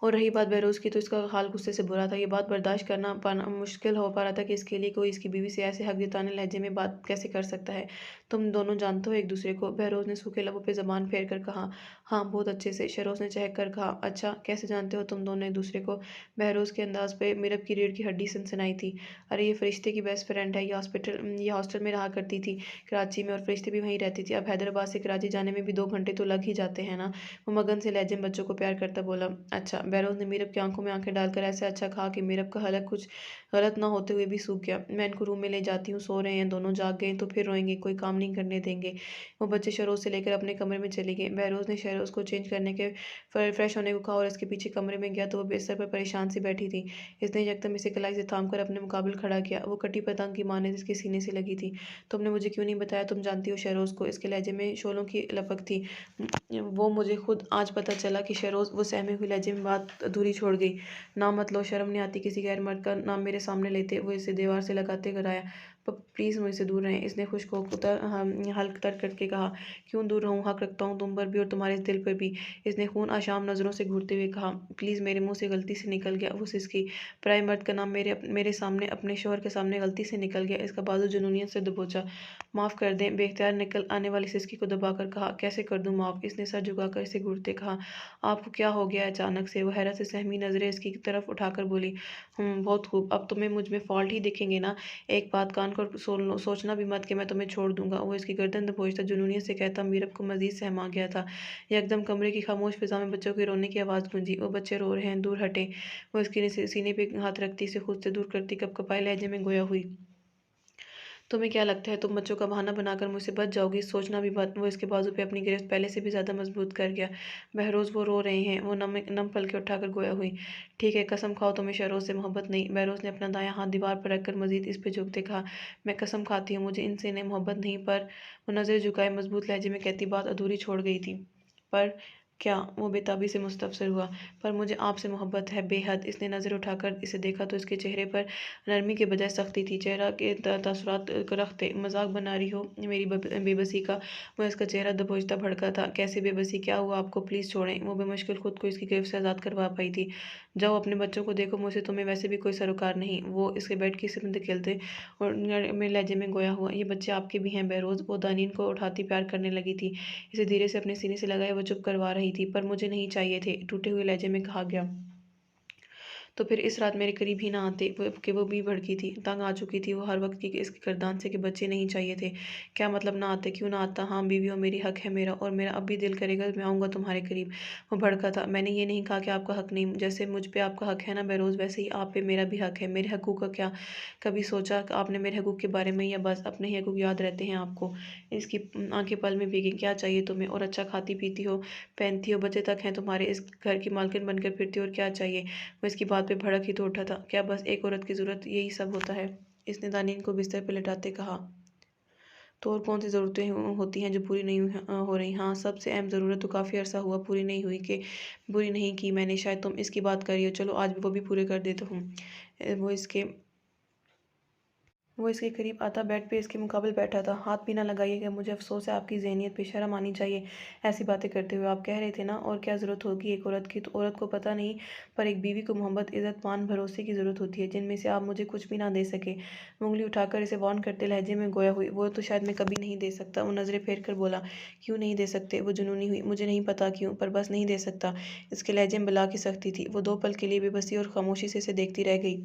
और रही बात बहरोज़ की, तो इसका हाल गुस्से से बुरा था। ये बात बर्दाश्त करना पाना मुश्किल हो पा रहा था कि इसके लिए कोई इसकी बीवी से ऐसे हक जताने लहजे में बात कैसे कर सकता है। तुम दोनों जानते हो एक दूसरे को? बहरोज़ ने सूखे लबों पे ज़बान फेर कर कहा। हाँ, बहुत अच्छे से, शरोज़ ने चहक कर कहा। अच्छा, कैसे जानते हो तुम दोनों एक दूसरे को? बहरोज़ के अंदाज पे मिरब की रीढ़ की हड्डी सनसनाई थी। अरे ये फरिश्ते की बेस्ट फ्रेंड है, ये हॉस्टल में रहा करती थी कराची में, और फरिश्ते भी वहीं रहती थी। अब हैदराबाद से कराची जाने में भी 2 घंटे तो लग ही जाते हैं ना। वो मगन से लहजे में बच्चों को प्यार करता बोला। अच्छा, बहरोज़ ने मीरब की आंखों में आंखें डालकर ऐसे अच्छा कहा कि मीरब का हलक कुछ गलत ना होते हुए भी सूख गया। मैं इनको रूम में ले जाती हूँ, सो रहे हैं दोनों, जाग गए तो फिर रोएंगे, कोई काम नहीं करने देंगे। वो बच्चे शरोज़ से लेकर अपने कमरे में चले गए। बहरोज़ ने शरोज़ को चेंज करने के फ्रेश होने को कहा और इसके पीछे कमरे में गया तो वो बिस्तर पर परेशान सी बैठी थी। इसने यकदम इसे कलाई से थाम कर अपने मुकाबले खड़ा किया। वो कटी पतंग की माने इसके सीने से लगी थी। तुमने मुझे क्यों नहीं बताया? तुम जानती हो शरोज़ को? इसके लहजे में शोलों की लपक थी। वो मुझे खुद आज पता चला कि शरोज़, वो सहमे हुए लहजे में बात अधूरी छोड़ गई। नाम मत लो, शर्म नहीं आती किसी गैर मर्द का नाम मेरे सामने लेते? वो इसे दीवार से लगाते कराया। प्लीज़ मुझसे दूर रहें, इसने खुश्क होकर हल्क तर करके कहा। क्यों दूर रहूं? हक रखता हूँ तुम पर भी और तुम्हारे इस दिल पर भी, इसने खून आशाम नज़रों से घूरते हुए कहा। प्लीज़, मेरे मुंह से गलती से निकल गया, वो सिसकी। पराए मर्द का नाम मेरे सामने, अपने शोहर के सामने गलती से निकल गया। इसका बाजू जुनूनियत से दबोचा। माफ़ कर दें, बेख्तियार निकल आने वाली सिसकी को दबाकर कहा। कैसे कर दूं माफ़? इसने सर झुकाकर इसे घूरते कहा। आपको क्या हो गया अचानक से? वो हैरत से सहमी नजरें इसकी तरफ उठाकर बोली। बहुत खूब, अब तुम्हें मुझ में फॉल्ट ही दिखेंगे ना? एक बात कान कर सुन लो, सोचना भी मत कि मैं तुम्हें छोड़ दूंगा। वो इसकी गर्दन दबोचता जुनूनियत से कहता मीरब को मजीद सहमा गया था। एकदम कमरे की खामोश फिजा में बच्चों के रोने की आवाज़ गूंजी। वो बच्चे रो रहे हैं, दूर हटे। वो इसके सीने पे हाथ रखती, इसे खुद से दूर करती, कपकपाए लहजे में गोया हुई। तुम्हें क्या लगता है तुम बच्चों का बहाना बनाकर मुझसे बच जाओगी? सोचना भी मत। वो इसके बाजू पे अपनी गिरफ्त पहले से भी ज्यादा मजबूत कर गया। बहरोज़, वो रो रहे हैं। वो नम नम पलके उठाकर गोया हुई। ठीक है, कसम खाओ तुम्हें शरोज़ से मोहब्बत नहीं? बहरोज़ ने अपना दायां हाथ दीवार पर रखकर मजीद इस पे झुकते कहा। मैं कसम खाती हूँ, मुझे इनसे नहीं मोहब्बत नहीं, पर वो नजरें झुकाए मजबूत लहजे में कहती बात अधूरी छोड़ गई थी। पर क्या? वो बेताबी से मुस्तफसर हुआ। पर मुझे आपसे मोहब्बत है, बेहद। इसने नज़र उठाकर इसे देखा तो इसके चेहरे पर नरमी के बजाय सख्ती थी। चेहरा के तासुरात रखते। मजाक बना रही हो मेरी बेबसी का? वो इसका चेहरा दबोचता भड़का था। कैसे बेबसी? क्या हुआ आपको? प्लीज़ छोड़ें। वो बेमुश्किल खुद को इसकी गिरफ्त से आज़ाद करवा पाई थी। जाओ अपने बच्चों को देखो, मुझसे तुम्हें वैसे भी कोई सरोकार नहीं। वो इसके बेड की सिमत खेलते और में लहजे में गोया हुआ। ये बच्चे आपके भी हैं बहरोज़? वो दानीन को उठाती प्यार करने लगी थी। इसे धीरे से अपने सीने से लगाए वो चुप करवा रही थी। पर मुझे नहीं चाहिए थे, टूटे हुए लहजे में कहा गया। तो फिर इस रात मेरे करीब ही ना आते? वो भी भड़की थी, तंग आ चुकी थी वो हर वक्त की इसके गर्दान से कि बच्चे नहीं चाहिए थे। क्या मतलब ना आते? क्यों ना आता? हाँ बीवी हो मेरी, हक है मेरा, और मेरा अब भी दिल करेगा मैं आऊँगा तुम्हारे करीब। वो भड़का था। मैंने ये नहीं कहा कि आपका हक नहीं। जैसे मुझ पे आपका हक है ना बहरोज़, वैसे ही आप पे मेरा भी हक है। मेरे हकूक़ का क्या कभी सोचा कि आपने मेरे हकूक़ के बारे में, या बस अपने ही हकूक़ याद रहते हैं आपको? इसकी आंखें पल में भीगी। क्या चाहिए तुम्हें? और अच्छा खाती पीती हो, पहनती हो, बच्चे तक हैं तुम्हारे, इस घर की मालकिन बनकर फिरती हो, और क्या चाहिए? वो इसकी बात पे भड़क ही तो उठा था। क्या बस एक औरत की ज़रूरत यही सब होता है? इसने दानीन को बिस्तर पर लेटाते कहा। तो और कौन सी ज़रूरतें होती हैं जो पूरी नहीं हो रही? हाँ, सबसे अहम ज़रूरत तो काफ़ी अरसा हुआ पूरी नहीं हुई, कि पूरी नहीं की मैंने। शायद तुम इसकी बात कर रही हो। चलो आज वो भी पूरे कर देता हूँ। वो इसके करीब आता, बेड पे इसके मुकाबले बैठा था। हाथ भी ना लगाइएगा, मुझे अफसोस है, आपकी ज़हनियत पे शर्म आनी चाहिए ऐसी बातें करते हुए। आप कह रहे थे ना, और क्या ज़रूरत होगी एक औरत की? तो औरत को पता नहीं, पर एक बीवी को मोहब्बत, इज़्ज़त, मान, भरोसे की ज़रूरत होती है, जिनमें से आप मुझे कुछ भी ना दे सके। उंगली उठाकर इसे वार्न करते लहजे में गोया हुई। वो तो शायद मैं कभी नहीं दे सकता। वो नज़रें फेर कर बोला। क्यों नहीं दे सकते? वो जुनूनी हुई। मुझे नहीं पता क्यों, पर बस नहीं दे सकता। इसके लहजे में बला की सख्ती थी। वो 2 पल के लिए बेबसी और खामोशी से इसे देखती रह गई।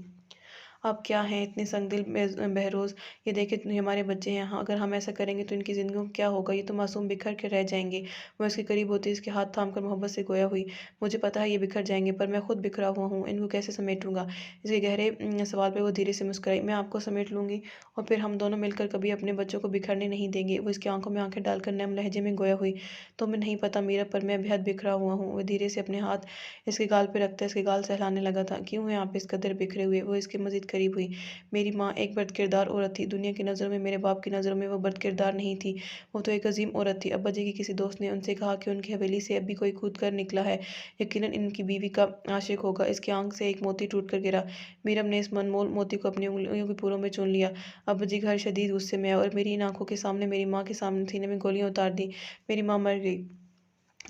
आप क्या हैं इतने संगदिल बहरोज़? ये देखें ये हमारे बच्चे हैं, हाँ अगर हम ऐसा करेंगे तो इनकी ज़िंदगियों को क्या होगा? ये तो मासूम बिखर के रह जाएंगे। वो इसके करीब होती इसके हाथ थाम कर मोहब्बत से गोया हुई। मुझे पता है ये बिखर जाएंगे, पर मैं खुद बिखरा हुआ हूँ, इनको कैसे समेटूंगा? इसके गहरे सवाल पर वो धीरे से मुस्कुराई। मैं आपको समेट लूंगी, और फिर हम दोनों मिलकर कभी अपने बच्चों को बिखरने नहीं देंगे। वो इसकी आंखों में आंखें डालकर नम लहजे में गोया हुई। तो मैं नहीं पता मीरा, पर मैं बेहद बिखरा हुआ हूँ। वो धीरे से अपने हाथ इसके गाल पर रखता इसके गाल सहलाने लगा था। क्यों हैं आप इस कदर बिखरे हुए? वो इसके मजीद करीब हुई। मेरी माँ एक बद किरदार औरत थी। दुनिया की नज़रों में, मेरे बाप की नज़रों में वो बद किरदार नहीं थी। वो तो एक अजीम औरत थी। अब्बा जी की किसी दोस्त ने उनसे कहा कि उनकी हवेली से अभी कोई कूद कर निकला है, यकीनन इनकी बीवी का आशिक होगा। इसकी आंख से एक मोती टूट कर गिरा। मीरब ने इस अनमोल मोती को अपनी उंगलियों के पूरों में चुन लिया। अब्बा जी घर शदीद गुस्से में आए और मेरी इन आंखों के सामने, मेरी माँ के सामने सीने में गोलियां उतार दी। मेरी माँ मर गई।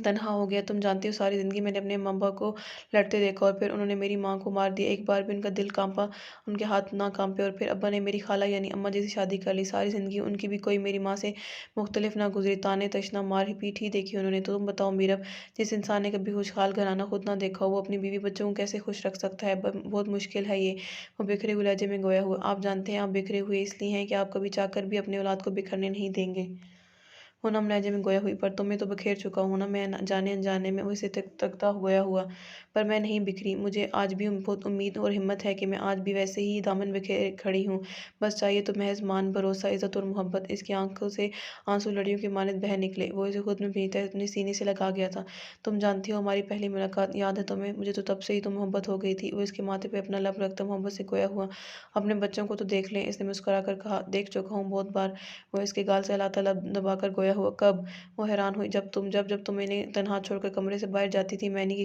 تنہا ہو گیا۔ تم جانتی ہو ساری زندگی میں نے اپنے ماں باپ کو لڑتے دیکھا اور پھر انہوں نے میری ماں کو مار دیا۔ ایک بار بھی ان کا دل کانپا، ان کے ہاتھ نہ کانپے اور پھر ابا نے میری خالہ یعنی اماں جی سے شادی کر لی۔ ساری زندگی ان کی بھی کوئی میری ماں سے مختلف نہ گزری، تانے تشنا مار پیٹ ہی دیکھی انہوں نے۔ تو تم بتاؤ میرب، جس انسان نے کبھی خوشحال گھرانہ خود نہ دیکھا ہو، وہ اپنی بیوی بچوں کو کیسے خوش رکھ سکتا ہے؟ بہت مشکل ہے یہ۔ وہ بکھرے ہوئے لہجے میں گویا ہوا۔ آپ جانتے ہیں آپ بکھرے ہوئے اس لیے ہیں کہ آپ کبھی چاہ کر بھی اپنے اولاد کو بکھرنے نہیں دیں گے۔ وہ نم لہجے میں گویا ہوئی۔ پر تمہیں تو بکھیر چکا ہوں نا میں، جانے انجانے میں۔ وہ اسے تکتا گویا ہوا۔ پر میں نہیں بکھری۔ مجھے آج بھی بہت امید اور ہمت ہے کہ میں آج بھی ویسے ہی دامن بکھیرے کھڑی ہوں۔ بس چاہیے تو محض مان، بھروسہ، عزت اور محبت۔ اس کی آنکھوں سے آنسو لڑیوں کی مانند بہہ نکلے۔ وہ اسے خود میں بھیجتا اپنے سینے سے لگا گیا تھا۔ تم جانتی ہو ہماری پہلی ملاقات یاد ہے تمہیں؟ مجھے تو تب سے ہی تو محبت ہو گئی تھی۔ وہ اس کے ماتھے پہ اپنا لب رکھتا محبت سے گویا ہوا۔ اپنے بچوں کو تو دیکھ لیں، اس نے مسکرا کر کہا۔ دیکھ چکا ہوں بہت بار۔ وہ اس کے گال سے ہلاتا لب دبا کر گویا ہوا۔ کب؟ وہ حیران ہوئی۔ جب تم انہیں تنہا چھوڑ کر کمرے سے باہر جاتی تھی، مینی کے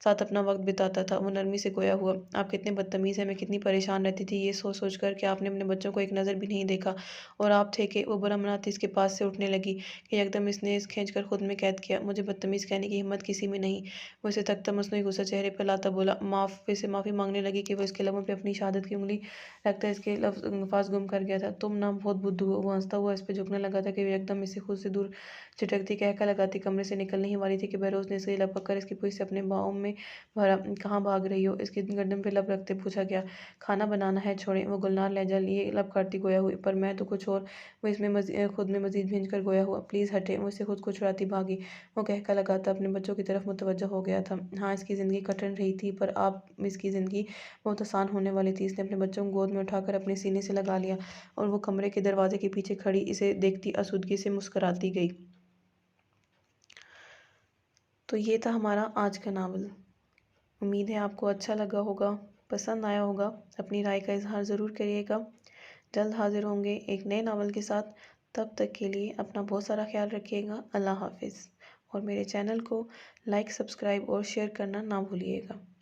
ساتھ اپنا وقت بتاتا تھا۔ وہ نرمی سے گویا ہوا۔ آپ کتنے بدتمیز ہیں، میں کتنی پریشان رہتی تھی یہ سوچ سوچ کر کہ آپ نے اپنے بچوں کو ایک نظر بھی نہیں دیکھا اور آپ تھے کہ وہ برہمناتی اس کے پاس سے اٹھنے لگی کہ یکدم اس نے کھینچ کر خود میں قید کیا۔ مجھے بدتمیز کہنے کی ہمت کسی میں نہیں۔ وہ اسے تکتا مصنوعی غصہ چہرے پر لاتا بولا معاف۔ پھر سے معافی مانگنے لگی کہ وہ اس کے لبوں پہ اپنی شہادت کی انگلی رکھتا اس کے الفاظ گم کر گیا تھا۔ تم نہ بہت بدھو ہو۔ وہ ہنستا ہوا اس پہ جھکنے لگا تھا کہ وہ یکدم اس سے خود سے دور چھٹکتی، کہکہ لگاتی کمرے سے نکلنے ہی والی تھی کہ بہروز نے اسے لپک کر اس کی پشت سے اپنے باؤں میں بھرا۔ کہاں بھاگ رہی ہو؟ اس کی گردن پہ لب رکھتے پوچھا گیا۔ کھانا بنانا ہے، چھوڑیں۔ وہ گلنار لہجہ لیے لب کاٹتی گویا ہوئی۔ پر میں تو کچھ اور۔ وہ اس میں خود میں مزید بھینج کر گویا ہوا۔ پلیز ہٹیں۔ وہ اسے خود کو چھڑاتی بھاگی۔ وہ کہکہ لگاتا اپنے بچوں کی طرف متوجہ ہو گیا تھا۔ ہاں اس کی زندگی کٹھن رہی تھی، پر اب اس کی زندگی بہت آسان ہونے والی تھی۔ اس نے اپنے بچوں کو گود میں اٹھا کر اپنے سینے سے لگا لیا اور وہ کمرے کے دروازے کے پیچھے کھڑی اسے دیکھتی آسودگی سے مسکراتی گئی۔ تو یہ تھا ہمارا آج کا ناول۔ امید ہے آپ کو اچھا لگا ہوگا، پسند آیا ہوگا۔ اپنی رائے کا اظہار ضرور کریے گا۔ جلد حاضر ہوں گے ایک نئے ناول کے ساتھ۔ تب تک کے لیے اپنا بہت سارا خیال رکھیے گا۔ اللہ حافظ۔ اور میرے چینل کو لائک، سبسکرائب اور شیئر کرنا نہ بھولیے گا۔